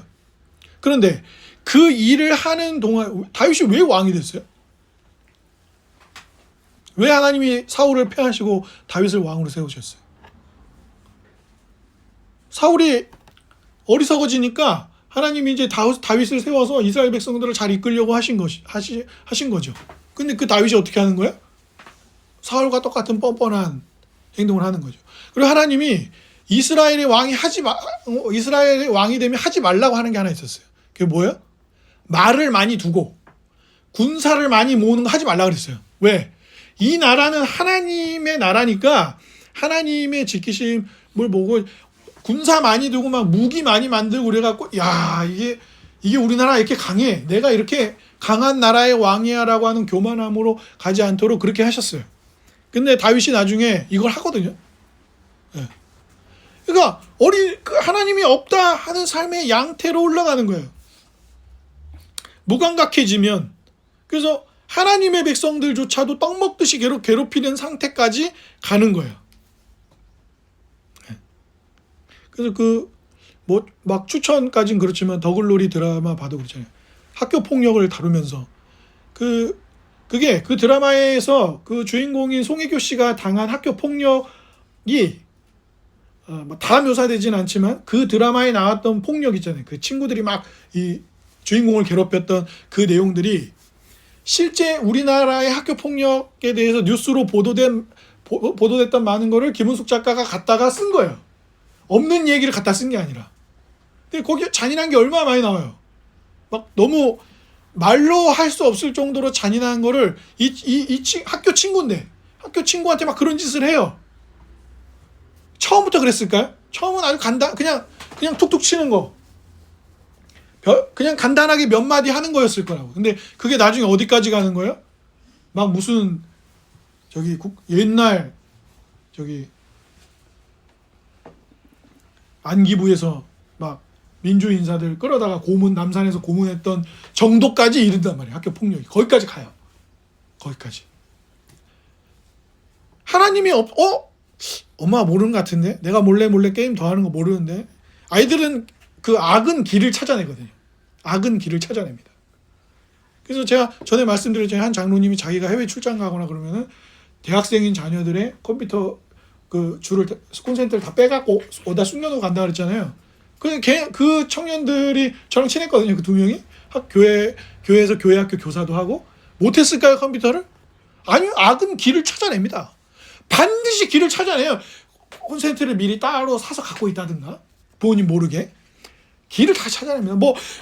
그런데 그 일을 하는 동안 다윗이 왜 왕이 됐어요? 왜 하나님이 사울을 패하시고 다윗을 왕으로 세우셨어요? 사울이 어리석어지니까 하나님이 이제 다윗을 세워서 이스라엘 백성들을 잘 이끌려고 하신 거죠. 근데 그 다윗이 어떻게 하는 거예요? 사울과 똑같은 뻔뻔한 행동을 하는 거죠. 그리고 하나님이 이스라엘의 왕이 되면 하지 말라고 하는 게 하나 있었어요. 그게 뭐예요? 말을 많이 두고 군사를 많이 모으는 거 하지 말라 그랬어요. 왜? 이 나라는 하나님의 나라니까 하나님의 지키심을 보고 군사 많이 두고 막 무기 많이 만들고 그래갖고 이게 우리나라 이렇게 강해. 내가 이렇게 강한 나라의 왕이야라고 하는 교만함으로 가지 않도록 그렇게 하셨어요. 근데 다윗이 나중에 이걸 하거든요. 네. 그러니까 하나님이 없다 하는 삶의 양태로 올라가는 거예요. 무감각해지면 그래서 하나님의 백성들조차도 떡 먹듯이 괴롭히는 상태까지 가는 거예요. 네. 그래서 막 추천까지는 그렇지만 더글로리 드라마 봐도 그렇잖아요. 학교 폭력을 다루면서 그게 그 드라마에서 그 주인공인 송혜교 씨가 당한 학교 폭력이 다 묘사되진 않지만 그 드라마에 나왔던 폭력 있잖아요. 그 친구들이 막 이 주인공을 괴롭혔던 그 내용들이 실제 우리나라의 학교 폭력에 대해서 뉴스로 보도됐던 많은 거를 김은숙 작가가 갖다가 쓴 거예요. 없는 얘기를 갖다 쓴 게 아니라. 근데 거기 잔인한 게 얼마나 많이 나와요. 막 너무 말로 할 수 없을 정도로 잔인한 거를 학교 친구인데 학교 친구한테 막 그런 짓을 해요. 처음부터 그랬을까요? 처음은 아주 그냥 툭툭 치는 거. 그냥 간단하게 몇 마디 하는 거였을 거라고. 근데 그게 나중에 어디까지 가는 거예요? 막 무슨 옛날 안기부에서 막 민주 인사들 끌어다가 남산에서 고문했던 정도까지 이른단 말이에요. 학교 폭력이 거기까지 가요. 거기까지. 하나님이 엄마 모르는 것 같은데? 내가 몰래 게임 더 하는 거 모르는데? 아이들은 그 악은 길을 찾아내거든요. 악은 길을 찾아냅니다. 그래서 제가 전에 말씀드렸잖아요. 한 장로님이 자기가 해외 출장 가거나 그러면은 대학생인 자녀들의 컴퓨터 콘센트를 다 빼갖고 어디다 숨겨놓고 간다 그랬잖아요. 그 청년들이 저랑 친했거든요. 그 두 명이 교회에서 교회학교 교사도 하고 못했을까요 컴퓨터를? 아니요. 악은 길을 찾아냅니다. 반드시 길을 찾아내요. 콘센트를 미리 따로 사서 갖고 있다든가 부모님 모르게 길을 다 찾아냅니다.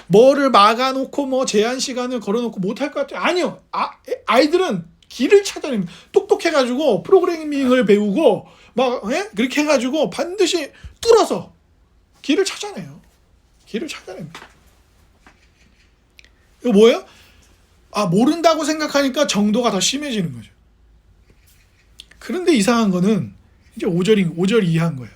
뭐를 막아놓고 제한 시간을 걸어놓고 못할 것 같아요. 아니요. 아이들은 길을 찾아냅니다. 똑똑해가지고 프로그래밍을 배우고 그렇게 해가지고 반드시 뚫어서 길을 찾아내요. 길을 찾아냅니다. 이거 뭐예요? 모른다고 생각하니까 정도가 더 심해지는 거죠. 그런데 이상한 거는 이제 5절 이해한 거예요.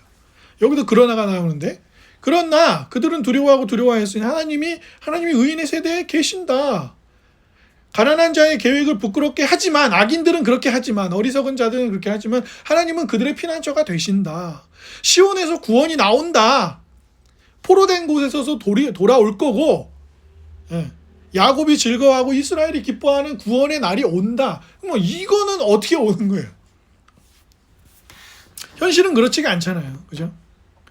여기도 그러나가 나오는데 그러나 그들은 두려워하고 두려워하였으니 하나님이 의인의 세대에 계신다. 가난한 자의 계획을 부끄럽게 하지만 악인들은 그렇게 하지만 어리석은 자들은 그렇게 하지만 하나님은 그들의 피난처가 되신다. 시온에서 구원이 나온다. 포로된 곳에서 돌아올 거고 야곱이 즐거워하고 이스라엘이 기뻐하는 구원의 날이 온다. 뭐 이거는 어떻게 오는 거예요? 현실은 그렇지가 않잖아요. 그죠?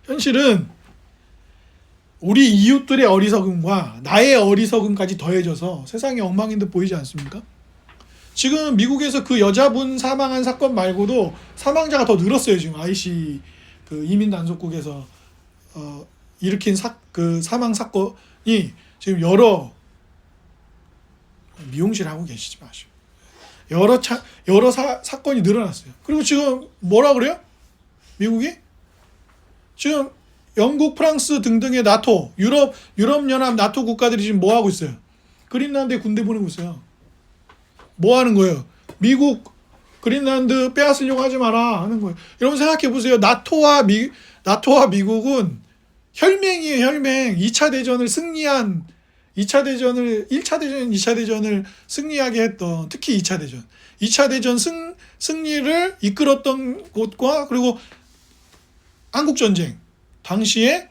현실은 우리 이웃들의 어리석음과 나의 어리석음까지 더해져서 세상이 엉망인 듯 보이지 않습니까? 지금 미국에서 그 여자분 사망한 사건 말고도 사망자가 더 늘었어요. 지금 IC 그 이민 단속국에서 일으킨 그 사망 사건이 지금 여러 미용실 하고 계시지 마시고 여러 사건이 늘어났어요. 그리고 지금 뭐라 그래요? 미국이 지금 영국, 프랑스 등등의 나토, 유럽연합 나토 국가들이 지금 뭐 하고 있어요? 그린란드에 군대 보내고 있어요. 뭐 하는 거예요? 미국 그린란드 빼앗으려고 하지 마라 하는 거예요. 여러분 생각해 보세요. 나토와 미국은 혈맹이에요, 혈맹. 2차 대전을 승리한 1차 대전, 2차 대전을 승리하게 했던, 특히 2차 대전. 2차 대전 승리를 이끌었던 곳과, 그리고 한국전쟁 당시에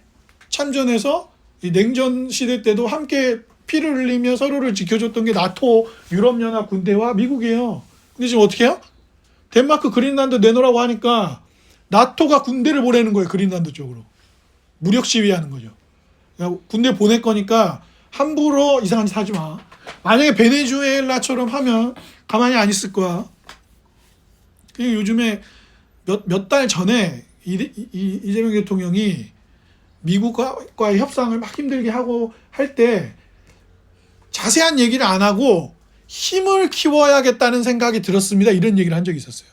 참전해서 이 냉전 시대 때도 함께 피를 흘리며 서로를 지켜줬던 게 나토 유럽연합 군대와 미국이에요. 근데 지금 어떻게 해요? 덴마크 그린란드 내놓으라고 하니까 나토가 군대를 보내는 거예요. 그린란드 쪽으로. 무력 시위하는 거죠. 군대 보낼 거니까 함부로 이상한 짓 하지 마. 만약에 베네수엘라처럼 하면 가만히 안 있을 거야. 그리고 요즘에 몇 달 전에 이재명 대통령이 미국과의 협상을 막 힘들게 하고 할 때 자세한 얘기를 안 하고 힘을 키워야겠다는 생각이 들었습니다. 이런 얘기를 한 적이 있었어요.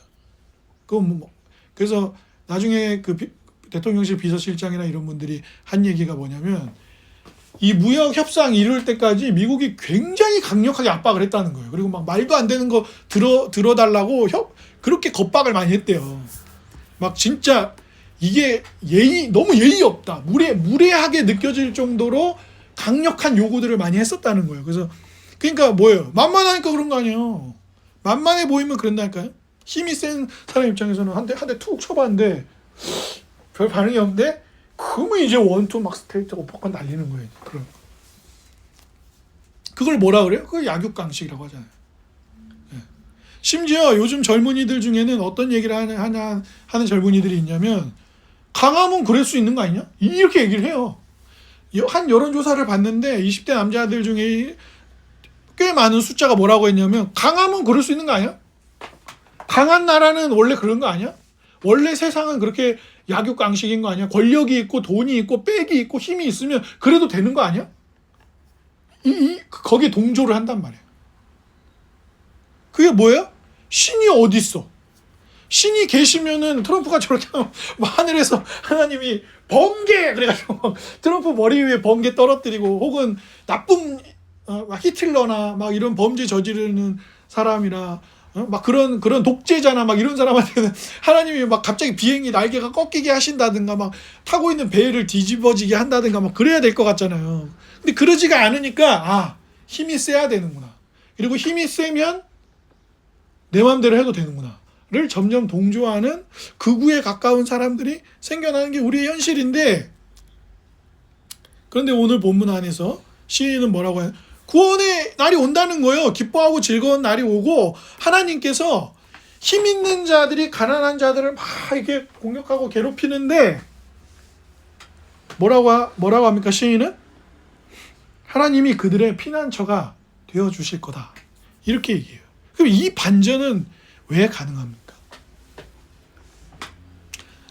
그래서 나중에 그 대통령실 비서실장이나 이런 분들이 한 얘기가 뭐냐면 이 무역 협상 이룰 때까지 미국이 굉장히 강력하게 압박을 했다는 거예요. 그리고 막 말도 안 되는 거 들어달라고 그렇게 겁박을 많이 했대요. 막 진짜 이게 너무 예의 없다. 무례하게 느껴질 정도로 강력한 요구들을 많이 했었다는 거예요. 그러니까 뭐예요? 만만하니까 그런 거 아니에요. 만만해 보이면 그런다니까요. 힘이 센 사람 입장에서는 한 대 툭 쳐봤는데 별 반응이 없는데 그러면 이제 원투 막 스트레이트 오퍼컷 날리는 거예요. 그걸 뭐라 그래요? 그걸 약육강식이라고 하잖아요. 네. 심지어 요즘 젊은이들 중에는 어떤 얘기를 하는 젊은이들이 있냐면 강하면 그럴 수 있는 거 아니냐? 이렇게 얘기를 해요. 한 여론조사를 봤는데 20대 남자들 중에 꽤 많은 숫자가 뭐라고 했냐면 강하면 그럴 수 있는 거 아니야? 강한 나라는 원래 그런 거 아니야? 원래 세상은 그렇게 약육강식인 거 아니야? 권력이 있고 돈이 있고 빽이 있고 힘이 있으면 그래도 되는 거 아니야? 거기에 동조를 한단 말이에요. 그게 뭐예요? 신이 어디 있어? 신이 계시면은 트럼프가 저렇게 하면 하늘에서 하나님이 번개 그래가지고 트럼프 머리 위에 번개 떨어뜨리고 혹은 나쁜 히틀러나 막 이런 범죄 저지르는 사람이나 막 그런 독재자나 막 이런 사람한테는 하나님이 막 갑자기 비행기 날개가 꺾이게 하신다든가 막 타고 있는 배를 뒤집어지게 한다든가 막 그래야 될 것 같잖아요. 근데 그러지가 않으니까 힘이 세야 되는구나. 그리고 힘이 세면 내 마음대로 해도 되는구나. 를 점점 동조하는 극우에 가까운 사람들이 생겨나는 게 우리의 현실인데, 그런데 오늘 본문 안에서 시인은 뭐라고 해요? 구원의 날이 온다는 거예요. 기뻐하고 즐거운 날이 오고 하나님께서 힘 있는 자들이 가난한 자들을 막 이렇게 공격하고 괴롭히는데 뭐라고 합니까? 시인은 하나님이 그들의 피난처가 되어 주실 거다. 이렇게 얘기해요. 그럼 이 반전은 왜 가능합니까?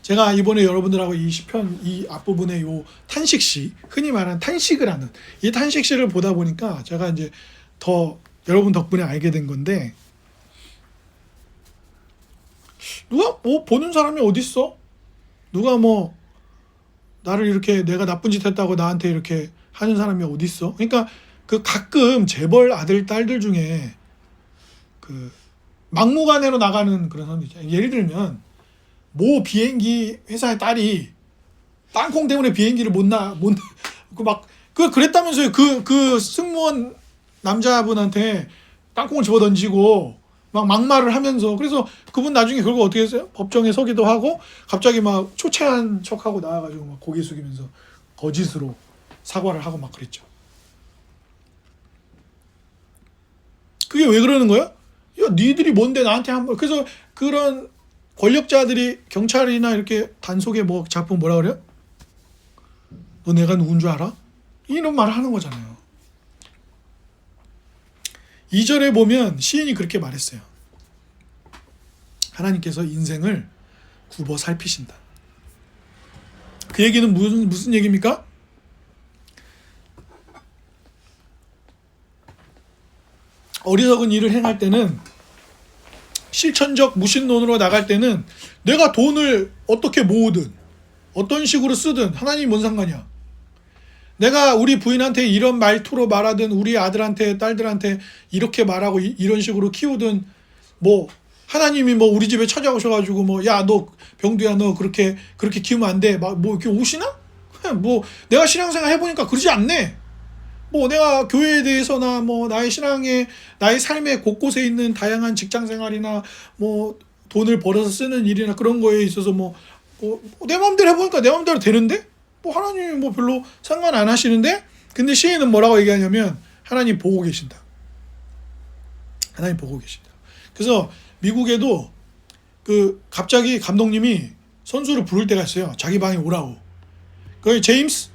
제가 이번에 여러분들하고 이 시편 이 앞부분에 요 탄식시, 흔히 말하는 탄식을 하는 이 탄식시를 보다 보니까 제가 이제 더 여러분 덕분에 알게 된 건데, 누가 뭐 보는 사람이 어디 있어? 누가 뭐 나를 이렇게 내가 나쁜 짓 했다고 나한테 이렇게 하는 사람이 어디 있어? 그러니까 그 가끔 재벌 아들 딸들 중에 그 막무가내로 나가는 그런 사람들 있잖아요. 예를 들면 모 비행기 회사의 딸이 땅콩 때문에 비행기를 그랬다면서요. 그 승무원 남자분한테 땅콩을 집어 던지고 막 막말을 하면서, 그래서 그분 나중에 결국 어떻게 했어요? 법정에 서기도 하고 갑자기 막 초췌한 척하고 나와가지고 막 고개 숙이면서 거짓으로 사과를 하고 막 그랬죠. 그게 왜 그러는 거야? 야, 니들이 뭔데 나한테 한번. 그래서 그런 권력자들이 경찰이나 이렇게 단속에 뭐 잡으면 뭐라 그래요? 너 내가 누군 줄 알아? 이런 말을 하는 거잖아요. 2절에 보면 시인이 그렇게 말했어요. 하나님께서 인생을 굽어 살피신다. 그 얘기는 무슨 얘기입니까? 어리석은 일을 행할 때는, 실천적 무신론으로 나갈 때는 내가 돈을 어떻게 모으든 어떤 식으로 쓰든 하나님이 뭔 상관이야. 내가 우리 부인한테 이런 말투로 말하든 우리 아들한테 딸들한테 이렇게 말하고 이런 식으로 키우든 뭐 하나님이 뭐 우리 집에 찾아오셔가지고 뭐 야 너 병두야 너 그렇게 키우면 안 돼 막 뭐 이렇게 오시나? 뭐 내가 신앙생활 해보니까 그러지 않네. 뭐 내가 교회에 대해서나 뭐 나의 삶의 곳곳에 있는 다양한 직장생활이나 뭐 돈을 벌어서 쓰는 일이나 그런 거에 있어서 뭐 내 마음대로 해보니까 내 마음대로 되는데 뭐 하나님이 뭐 별로 상관 안 하시는데. 근데 시인은 뭐라고 얘기하냐면 하나님 보고 계신다. 하나님 보고 계신다. 그래서 미국에도 그 갑자기 감독님이 선수를 부를 때가 있어요. 자기 방에 오라고. 그 제임스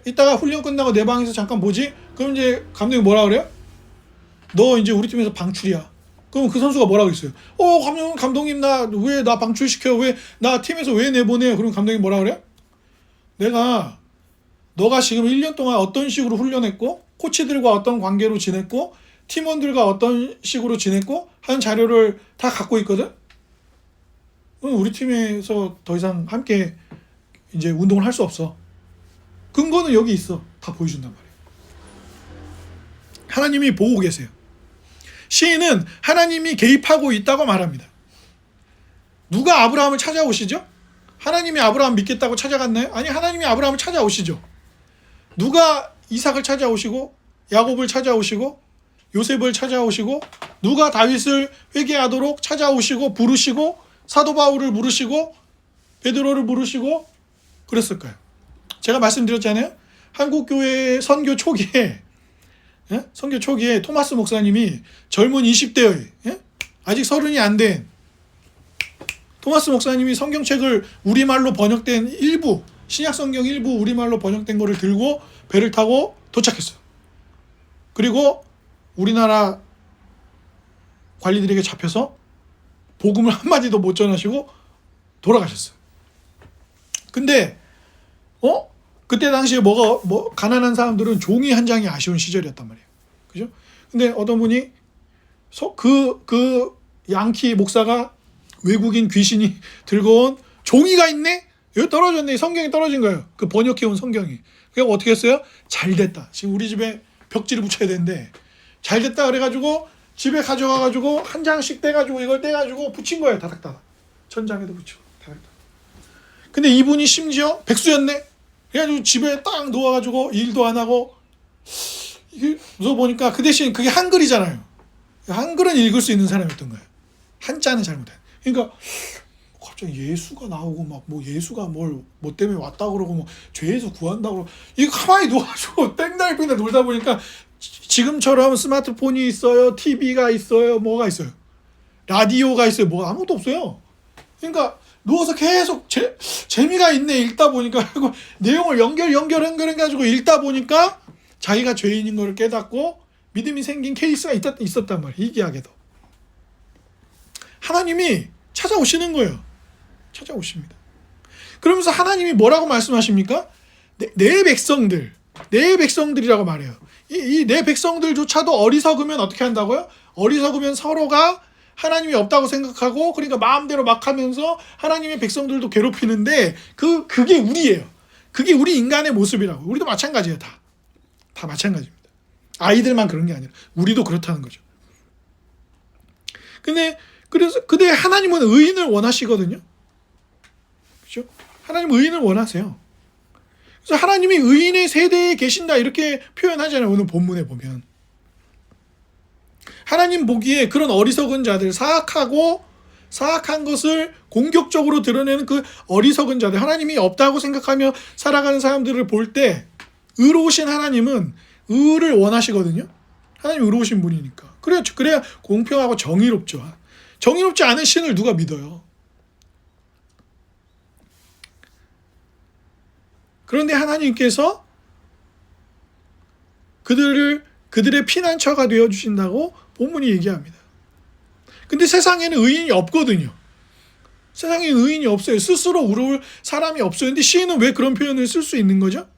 이따가 훈련 끝나고 내 방에서 잠깐 보지? 그럼 이제 감독이 뭐라 그래요? 너 이제 우리 팀에서 방출이야. 그럼 그 선수가 뭐라고 했어요? 감독님 왜 나 방출시켜? 왜 나 팀에서 왜 내보내요? 그럼 감독이 뭐라 그래요? 너가 지금 1년 동안 어떤 식으로 훈련했고 코치들과 어떤 관계로 지냈고 팀원들과 어떤 식으로 지냈고 하는 자료를 다 갖고 있거든? 그럼 우리 팀에서 더 이상 함께 이제 운동을 할 수 없어. 근거는 여기 있어. 다 보여준단 말이에요. 하나님이 보고 계세요. 시인은 하나님이 개입하고 있다고 말합니다. 누가 아브라함을 찾아오시죠? 하나님이 아브라함 믿겠다고 찾아갔나요? 아니, 하나님이 아브라함을 찾아오시죠. 누가 이삭을 찾아오시고 야곱을 찾아오시고 요셉을 찾아오시고 누가 다윗을 회개하도록 찾아오시고 부르시고 사도 바울을 부르시고 베드로를 부르시고 그랬을까요? 제가 말씀드렸잖아요. 한국교회 선교 초기에 토마스 목사님이 젊은 20대의 아직 30이 안 된 토마스 목사님이 성경책을 우리말로 번역된 일부, 신약성경 일부 우리말로 번역된 거를 들고 배를 타고 도착했어요. 그리고 우리나라 관리들에게 잡혀서 복음을 한마디도 못 전하시고 돌아가셨어요. 근데 그때 당시에 가난한 사람들은 종이 한 장이 아쉬운 시절이었단 말이에요. 그죠? 근데 어떤 분이 그 양키 목사가 외국인 귀신이 들고 온 종이가 있네? 여기 떨어졌네. 성경이 떨어진 거예요. 그 번역해온 성경이. 그래서 어떻게 했어요? 잘 됐다. 지금 우리 집에 벽지를 붙여야 되는데 잘 됐다 그래가지고 집에 가져가가지고 한 장씩 떼가지고 이걸 떼가지고 붙인 거예요. 다닥다닥. 천장에도 붙이고 다닥다닥. 근데 이분이 심지어 백수였네? 그래가지고 집에 딱 누워가지고 일도 안 하고 이게 누워보니까 그 대신 그게 한글이잖아요. 한글은 읽을 수 있는 사람이었던 거예요. 한자는 잘못해. 그러니까 갑자기 예수가 나오고 막 뭐 예수가 뭐 때문에 왔다 그러고 뭐 죄에서 구한다 그러고 이거 가만히 누워가지고 땡달빙달 놀다 보니까 지금처럼 스마트폰이 있어요, TV가 있어요, 뭐가 있어요, 라디오가 있어요, 뭐 아무것도 없어요. 그러니까 누워서 계속 재미가 있네 읽다 보니까 내용을 연결해가지고 읽다 보니까 자기가 죄인인 걸 깨닫고 믿음이 생긴 케이스가 있었단 말이에요. 희귀하게도 하나님이 찾아오시는 거예요. 찾아오십니다. 그러면서 하나님이 뭐라고 말씀하십니까? 내 백성들이라고 말해요. 이 내 백성들조차도 어리석으면 어떻게 한다고요? 어리석으면 서로가 하나님이 없다고 생각하고 그러니까 마음대로 막 하면서 하나님의 백성들도 괴롭히는데 그게 우리예요. 그게 우리 인간의 모습이라고. 우리도 마찬가지예요. 다 마찬가지입니다. 아이들만 그런 게 아니라 우리도 그렇다는 거죠. 근데 하나님은 의인을 원하시거든요. 그렇죠? 하나님은 의인을 원하세요. 그래서 하나님이 의인의 세대에 계신다 이렇게 표현하잖아요. 오늘 본문에 보면. 하나님 보기에 그런 어리석은 자들, 사악한 것을 공격적으로 드러내는 그 어리석은 자들, 하나님이 없다고 생각하며 살아가는 사람들을 볼 때 의로우신 하나님은 의를 원하시거든요. 하나님 의로우신 분이니까. 그래야 공평하고 정의롭죠. 정의롭지 않은 신을 누가 믿어요? 그런데 하나님께서 그들의 피난처가 되어 주신다고 본문이 얘기합니다. 근데 세상에는 의인이 없거든요. 세상에 의인이 없어요. 스스로 의로울 사람이 없어요. 근데 시인은 왜 그런 표현을 쓸 수 있는 거죠?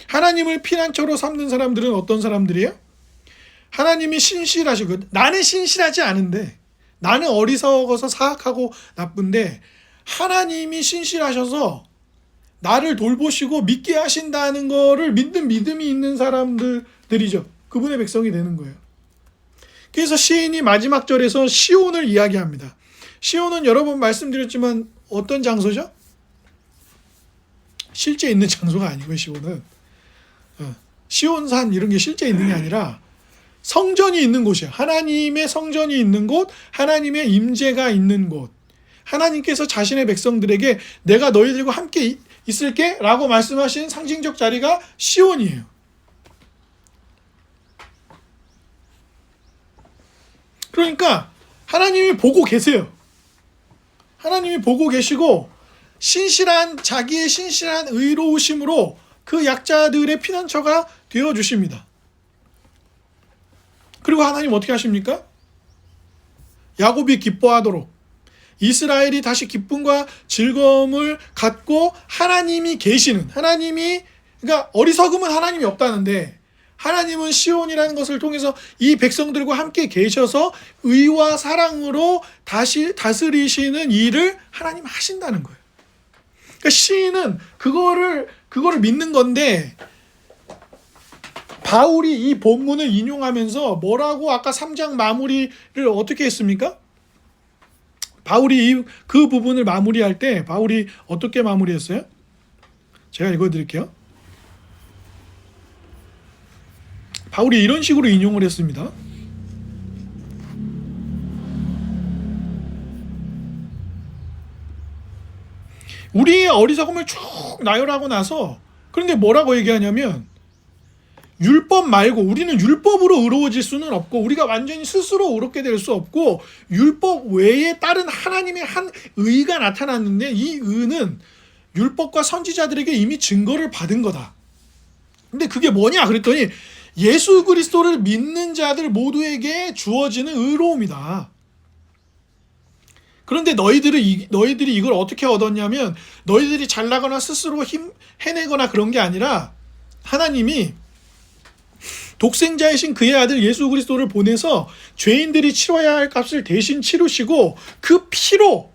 하나님을 피난처로 삼는 사람들은 어떤 사람들이에요? 하나님이 신실하시고, 나는 신실하지 않은데, 나는 어리석어서 사악하고 나쁜데 하나님이 신실하셔서 나를 돌보시고 믿게 하신다는 거를 믿는 믿음이 있는 사람들이죠. 그분의 백성이 되는 거예요. 그래서 시인이 마지막 절에서 시온을 이야기합니다. 시온은 여러 번 말씀드렸지만 어떤 장소죠? 실제 있는 장소가 아니고요. 시온은 시온산 이런 게 실제 있는 게 아니라 성전이 있는 곳이에요. 하나님의 성전이 있는 곳, 하나님의 임재가 있는 곳. 하나님께서 자신의 백성들에게 내가 너희들과 함께 있을게 라고 말씀하신 상징적 자리가 시온이에요. 그러니까 하나님이 보고 계세요. 하나님이 보고 계시고 자기의 신실한 의로우심으로 그 약자들의 피난처가 되어주십니다. 그리고 하나님 어떻게 하십니까? 야곱이 기뻐하도록 이스라엘이 다시 기쁨과 즐거움을 갖고 하나님이 계시는, 그러니까 어리석음은 하나님이 없다는데 하나님은 시온이라는 것을 통해서 이 백성들과 함께 계셔서 의와 사랑으로 다시 다스리시는 일을 하나님 하신다는 거예요. 그러니까 시인은 그거를 믿는 건데, 바울이 이 본문을 인용하면서 뭐라고 아까 3장 마무리를 어떻게 했습니까? 바울이 그 부분을 마무리할 때 바울이 어떻게 마무리했어요? 제가 읽어드릴게요. 바울이 이런 식으로 인용을 했습니다. 우리의 어리석음을 쭉 나열하고 나서, 그런데 뭐라고 얘기하냐면 율법 말고, 우리는 율법으로 의로워질 수는 없고 우리가 완전히 스스로 의롭게 될 수 없고 율법 외에 다른 하나님의 한 의가 나타났는데 이 의는 율법과 선지자들에게 이미 증거를 받은 거다. 근데 그게 뭐냐 그랬더니 예수 그리스도를 믿는 자들 모두에게 주어지는 의로움이다. 그런데 너희들이 이걸 어떻게 얻었냐면 너희들이 잘나거나 스스로 해내거나 그런 게 아니라 하나님이 독생자이신 그의 아들 예수 그리스도를 보내서 죄인들이 치러야 할 값을 대신 치르시고 그 피로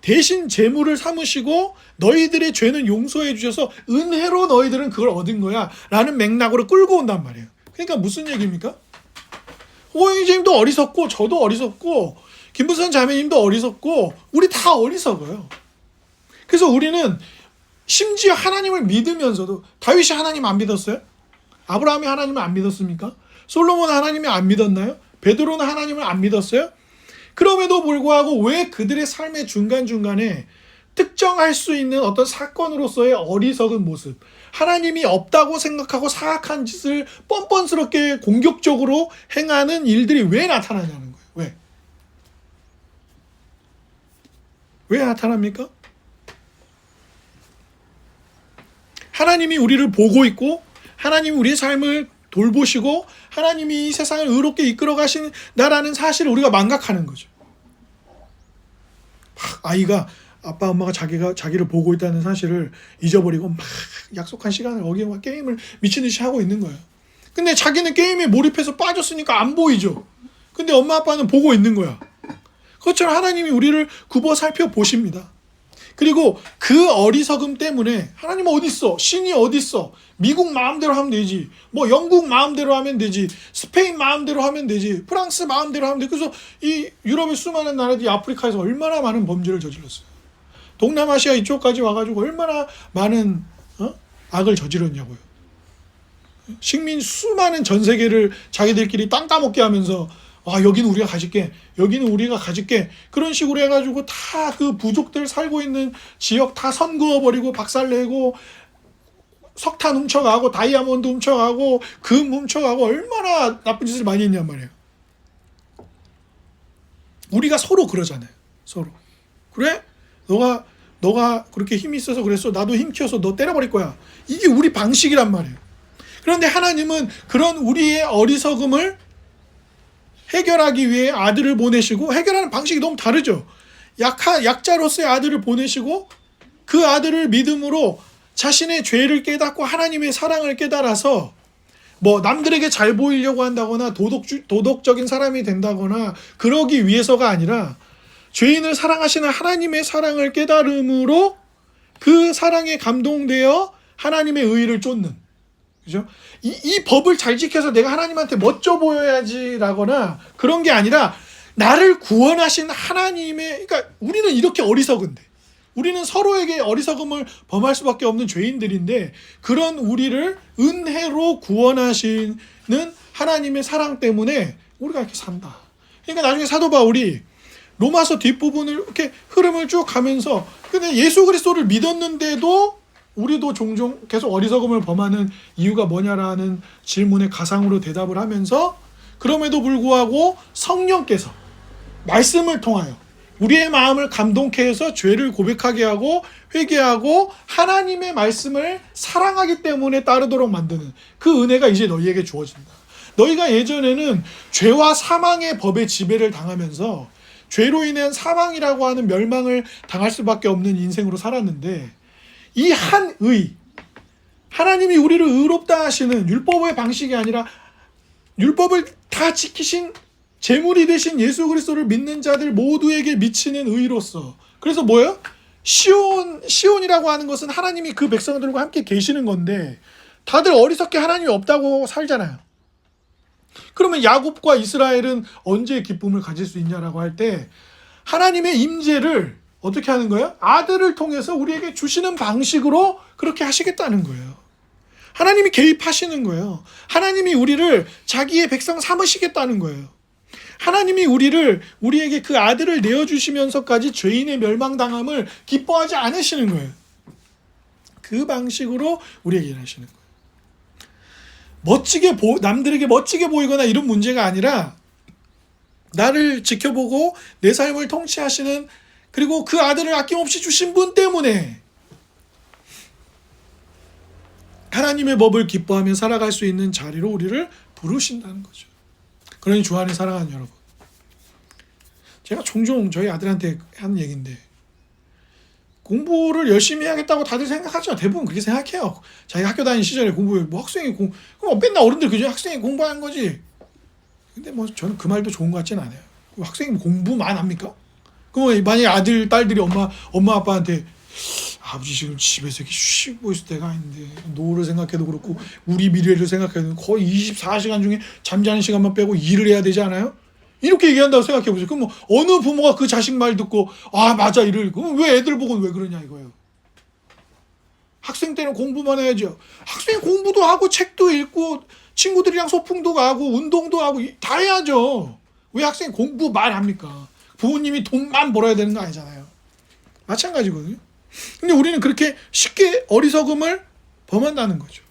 대신 제물을 삼으시고 너희들의 죄는 용서해 주셔서 은혜로 너희들은 그걸 얻은 거야 라는 맥락으로 끌고 온단 말이에요. 그러니까 무슨 얘기입니까? 호영이님도 어리석고 저도 어리석고 김부선 자매님도 어리석고 우리 다 어리석어요. 그래서 우리는 심지어 하나님을 믿으면서도, 다윗이 하나님 안 믿었어요? 아브라함이 하나님을 안 믿었습니까? 솔로몬은 하나님을 안 믿었나요? 베드로는 하나님을 안 믿었어요? 그럼에도 불구하고 왜 그들의 삶의 중간중간에 특정할 수 있는 어떤 사건으로서의 어리석은 모습, 하나님이 없다고 생각하고 사악한 짓을 뻔뻔스럽게 공격적으로 행하는 일들이 왜 나타나냐는 거예요. 왜 나타납니까? 하나님이 우리를 보고 있고 하나님이 우리의 삶을 돌보시고 하나님이 이 세상을 의롭게 이끌어 가신다라는 사실을 우리가 망각하는 거죠. 아이가 아빠 엄마가 자기를 보고 있다는 사실을 잊어버리고 막 약속한 시간을 어기고 게임을 미친 듯이 하고 있는 거예요. 근데 자기는 게임에 몰입해서 빠졌으니까 안 보이죠. 근데 엄마 아빠는 보고 있는 거야. 그것처럼 하나님이 우리를 굽어 살펴보십니다. 그리고 그 어리석음 때문에 하나님 어디 있어? 신이 어디 있어? 미국 마음대로 하면 되지. 뭐 영국 마음대로 하면 되지. 스페인 마음대로 하면 되지. 프랑스 마음대로 하면 되지. 그래서 이 유럽의 수많은 나라들이 아프리카에서 얼마나 많은 범죄를 저질렀어요. 동남아시아 이쪽까지 와가지고 얼마나 많은 악을 저질렀냐고요. 식민 수많은 전 세계를 자기들끼리 땅 따먹게 하면서 여기는 우리가 가질게, 여기는 우리가 가질게, 그런 식으로 해가지고 다 그 부족들 살고 있는 지역 다 선그어버리고 박살내고 석탄 훔쳐가고 다이아몬드 훔쳐가고 금 훔쳐가고 얼마나 나쁜 짓을 많이 했냔 말이에요. 우리가 서로 그러잖아요. 서로. 그래? 너가 그렇게 힘이 있어서 그랬어. 나도 힘 키워서 너 때려버릴 거야. 이게 우리 방식이란 말이에요. 그런데 하나님은 그런 우리의 어리석음을 해결하기 위해 아들을 보내시고, 해결하는 방식이 너무 다르죠. 약자로서의 아들을 보내시고, 그 아들을 믿음으로 자신의 죄를 깨닫고 하나님의 사랑을 깨달아서 뭐 남들에게 잘 보이려고 한다거나 도덕적인 사람이 된다거나 그러기 위해서가 아니라 죄인을 사랑하시는 하나님의 사랑을 깨달음으로 그 사랑에 감동되어 하나님의 의의를 쫓는, 그죠? 이 법을 잘 지켜서 내가 하나님한테 멋져 보여야지라거나 그런 게 아니라 나를 구원하신 하나님의, 그러니까 우리는 이렇게 어리석은데, 우리는 서로에게 어리석음을 범할 수밖에 없는 죄인들인데, 그런 우리를 은혜로 구원하시는 하나님의 사랑 때문에 우리가 이렇게 산다. 그러니까 나중에 사도 바울이 로마서 뒷부분을 이렇게 흐름을 쭉 가면서, 근데 예수 그리스도를 믿었는데도 우리도 종종 계속 어리석음을 범하는 이유가 뭐냐라는 질문에 가상으로 대답을 하면서, 그럼에도 불구하고 성령께서 말씀을 통하여 우리의 마음을 감동케 해서 죄를 고백하게 하고 회개하고 하나님의 말씀을 사랑하기 때문에 따르도록 만드는 그 은혜가 이제 너희에게 주어진다. 너희가 예전에는 죄와 사망의 법의 지배를 당하면서 죄로 인한 사망이라고 하는 멸망을 당할 수밖에 없는 인생으로 살았는데, 이 한 의, 하나님이 우리를 의롭다 하시는 율법의 방식이 아니라 율법을 다 지키신 제물이 되신 예수 그리스도를 믿는 자들 모두에게 미치는 의로서, 그래서 뭐예요? 시온이라고 하는 것은 하나님이 그 백성들과 함께 계시는 건데, 다들 어리석게 하나님이 없다고 살잖아요. 그러면 야곱과 이스라엘은 언제 기쁨을 가질 수 있냐라고 할 때, 하나님의 임재를 어떻게 하는 거예요? 아들을 통해서 우리에게 주시는 방식으로 그렇게 하시겠다는 거예요. 하나님이 개입하시는 거예요. 하나님이 우리를 자기의 백성 삼으시겠다는 거예요. 하나님이 우리에게 그 아들을 내어주시면서까지 죄인의 멸망당함을 기뻐하지 않으시는 거예요. 그 방식으로 우리에게 일하시는 거예요. 남들에게 멋지게 보이거나 이런 문제가 아니라, 나를 지켜보고 내 삶을 통치하시는, 그리고 그 아들을 아낌없이 주신 분 때문에 하나님의 법을 기뻐하며 살아갈 수 있는 자리로 우리를 부르신다는 거죠. 그러니 주 안에 사랑하는 여러분, 제가 종종 저희 아들한테 하는 얘기인데, 공부를 열심히 해야겠다고 다들 생각하죠. 대부분 그렇게 생각해요. 자기가 학교 다니는 시절에 뭐 학생이 그럼 맨날 어른들 그죠? 학생이 공부하는 거지. 근데 뭐 저는 그 말도 좋은 것 같지는 않아요. 학생이 공부만 합니까? 그럼 만약에 아들, 딸들이 엄마 아빠한테, 아버지 지금 집에서 이렇게 쉬고 있을 때가 아닌데, 노후를 생각해도 그렇고 우리 미래를 생각해도 거의 24시간 중에 잠자는 시간만 빼고 일을 해야 되지 않아요? 이렇게 얘기한다고 생각해 보세요. 그럼 뭐 어느 부모가 그 자식 말 듣고 맞아 그럼 왜 애들 보고는 왜 그러냐 이거예요. 학생 때는 공부만 해야죠. 학생 공부도 하고 책도 읽고 친구들이랑 소풍도 가고 운동도 하고 다 해야죠. 왜 학생 공부만 합니까? 부모님이 돈만 벌어야 되는 거 아니잖아요. 마찬가지거든요. 근데 우리는 그렇게 쉽게 어리석음을 범한다는 거죠.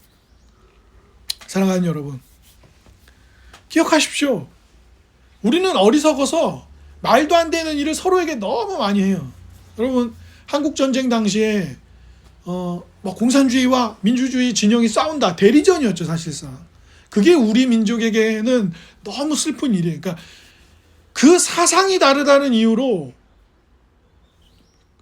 사랑하는 여러분, 기억하십시오. 우리는 어리석어서 말도 안 되는 일을 서로에게 너무 많이 해요. 여러분, 한국전쟁 당시에 공산주의와 민주주의 진영이 싸운다. 대리전이었죠, 사실상. 그게 우리 민족에게는 너무 슬픈 일이에요. 그러니까 그 사상이 다르다는 이유로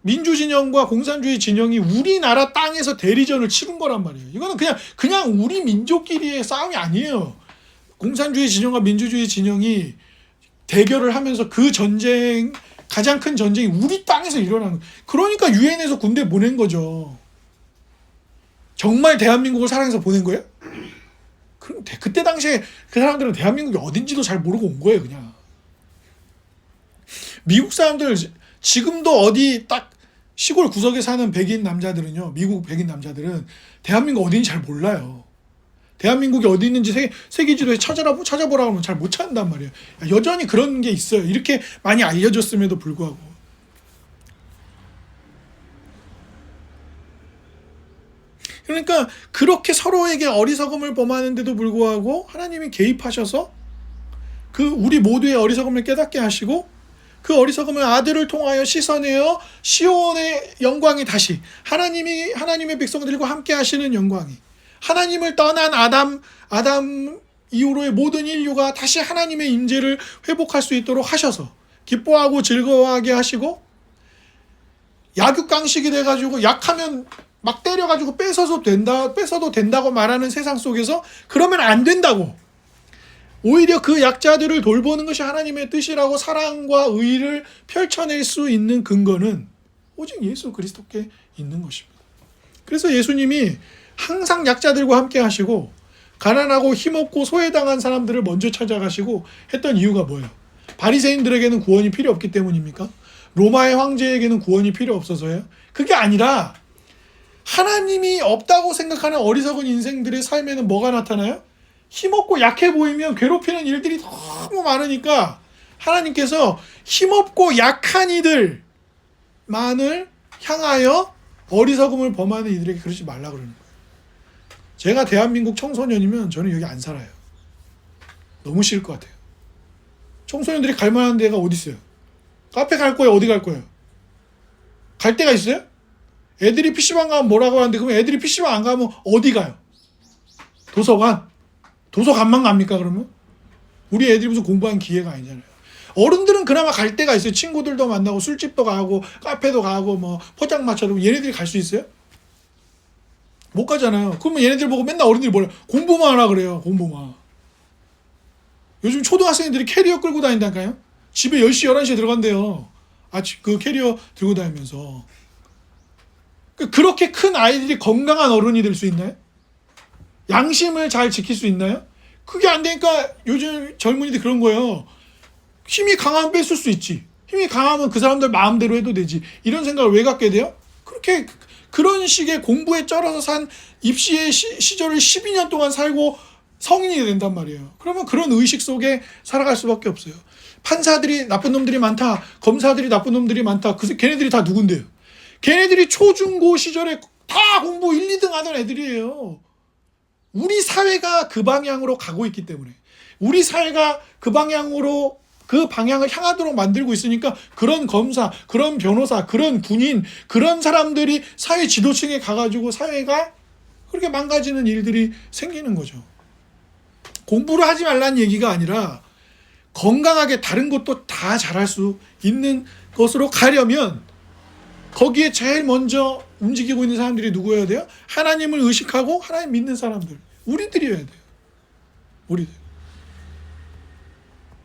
민주진영과 공산주의 진영이 우리나라 땅에서 대리전을 치른 거란 말이에요. 이거는 그냥 우리 민족끼리의 싸움이 아니에요. 공산주의 진영과 민주주의 진영이 대결을 하면서 그 전쟁, 가장 큰 전쟁이 우리 땅에서 일어나는 거예요. 그러니까 유엔에서 군대 보낸 거죠. 정말 대한민국을 사랑해서 보낸 거예요? 그때 당시에 그 사람들은 대한민국이 어딘지도 잘 모르고 온 거예요, 그냥. 미국 사람들 지금도 어디 딱 시골 구석에 사는 백인 남자들은요, 미국 백인 남자들은 대한민국 어딘지 잘 몰라요. 대한민국이 어디 있는지 세계 지도에 찾아보라고 하면 잘 못 찾는단 말이에요. 여전히 그런 게 있어요. 이렇게 많이 알려졌음에도 불구하고. 그러니까 그렇게 서로에게 어리석음을 범하는데도 불구하고 하나님이 개입하셔서 그 우리 모두의 어리석음을 깨닫게 하시고 그 어리석음을 아들을 통하여 씻어내어 시온의 영광이 다시 하나님의 백성들과 함께 하시는 영광이, 하나님을 떠난 아담 이후로의 모든 인류가 다시 하나님의 임재를 회복할 수 있도록 하셔서 기뻐하고 즐거워하게 하시고, 약육강식이 돼가지고 약하면 막 때려가지고 뺏어도 된다고 말하는 세상 속에서 그러면 안 된다고, 오히려 그 약자들을 돌보는 것이 하나님의 뜻이라고 사랑과 의를 펼쳐낼 수 있는 근거는 오직 예수 그리스도께 있는 것입니다. 그래서 예수님이 항상 약자들과 함께 하시고 가난하고 힘없고 소외당한 사람들을 먼저 찾아가시고 했던 이유가 뭐예요? 바리새인들에게는 구원이 필요 없기 때문입니까? 로마의 황제에게는 구원이 필요 없어서요? 그게 아니라 하나님이 없다고 생각하는 어리석은 인생들의 삶에는 뭐가 나타나요? 힘없고 약해 보이면 괴롭히는 일들이 너무 많으니까 하나님께서 힘없고 약한 이들만을 향하여 어리석음을 범하는 이들에게 그러지 말라 그러는 거예요. 제가 대한민국 청소년이면 저는 여기 안 살아요. 너무 싫을 것 같아요. 청소년들이 갈 만한 데가 어디 있어요? 카페 갈 거예요? 어디 갈 거예요? 갈 데가 있어요? 애들이 PC방 가면 뭐라고 하는데 그러면 애들이 PC방 안 가면 어디 가요? 도서관? 도서관만 갑니까 그러면? 우리 애들이 무슨 공부하는 기회가 아니잖아요. 어른들은 그나마 갈 데가 있어요. 친구들도 만나고 술집도 가고 카페도 가고 뭐 포장마차도. 얘네들이 갈 수 있어요? 못 가잖아요. 그러면 얘네들 보고 맨날 어른들이 뭐래? 공부만 하라 그래요. 공부만. 요즘 초등학생들이 캐리어 끌고 다닌다니까요. 집에 10시 11시에 들어간대요. 그 캐리어 들고 다니면서. 그렇게 큰 아이들이 건강한 어른이 될 수 있나요? 양심을 잘 지킬 수 있나요? 그게 안 되니까 요즘 젊은이들 그런 거예요. 힘이 강하면 뺏을 수 있지. 힘이 강하면 그 사람들 마음대로 해도 되지. 이런 생각을 왜 갖게 돼요? 그런 식의 공부에 쩔어서 산 입시의 시절을 12년 동안 살고 성인이 된단 말이에요. 그러면 그런 의식 속에 살아갈 수밖에 없어요. 판사들이 나쁜 놈들이 많다. 검사들이 나쁜 놈들이 많다. 걔네들이 다 누군데요? 걔네들이 초중고 시절에 다 공부 1, 2등 하던 애들이에요. 우리 사회가 그 방향으로 가고 있기 때문에, 우리 사회가 그 방향을 향하도록 만들고 있으니까 그런 검사, 그런 변호사, 그런 군인, 그런 사람들이 사회 지도층에 가가지고 사회가 그렇게 망가지는 일들이 생기는 거죠. 공부를 하지 말라는 얘기가 아니라 건강하게 다른 것도 다 잘할 수 있는 것으로 가려면 거기에 제일 먼저 움직이고 있는 사람들이 누구여야 돼요? 하나님을 의식하고 하나님 믿는 사람들. 우리들이어야 돼요. 우리들.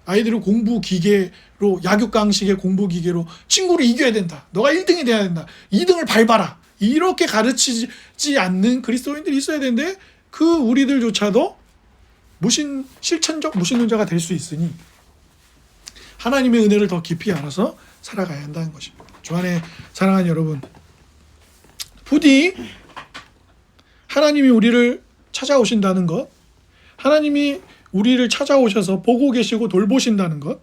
아이들을 공부 기계로, 약육강식의 공부 기계로 친구를 이겨야 된다. 너가 1등이 돼야 된다. 2등을 밟아라. 이렇게 가르치지 않는 그리스도인들이 있어야 되는데 그 우리들조차도 실천적 무신론자가 될 수 있으니 하나님의 은혜를 더 깊이 알아서 살아가야 한다는 것입니다. 주안에 사랑하는 여러분, 부디 하나님이 우리를 찾아오신다는 것, 하나님이 우리를 찾아오셔서 보고 계시고 돌보신다는 것,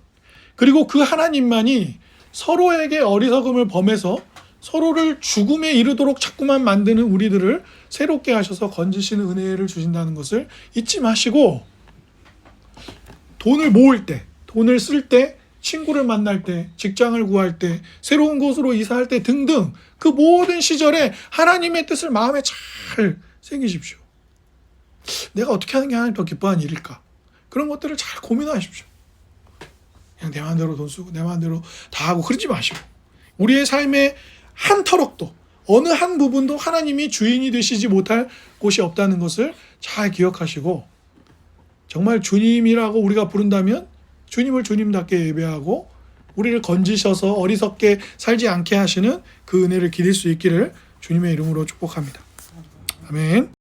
그리고 그 하나님만이 서로에게 어리석음을 범해서 서로를 죽음에 이르도록 자꾸만 만드는 우리들을 새롭게 하셔서 건지시는 은혜를 주신다는 것을 잊지 마시고, 돈을 모을 때, 돈을 쓸 때, 친구를 만날 때, 직장을 구할 때, 새로운 곳으로 이사할 때 등등 그 모든 시절에 하나님의 뜻을 마음에 잘 새기십시오. 내가 어떻게 하는 게 하나님 더 기뻐하는 일일까? 그런 것들을 잘 고민하십시오. 그냥 내 마음대로 돈 쓰고 내 마음대로 다 하고 그러지 마시고, 우리의 삶의 한 터럭도, 어느 한 부분도 하나님이 주인이 되시지 못할 곳이 없다는 것을 잘 기억하시고, 정말 주님이라고 우리가 부른다면 주님을 주님답게 예배하고 우리를 건지셔서 어리석게 살지 않게 하시는 그 은혜를 기댈 수 있기를 주님의 이름으로 축복합니다. 아멘.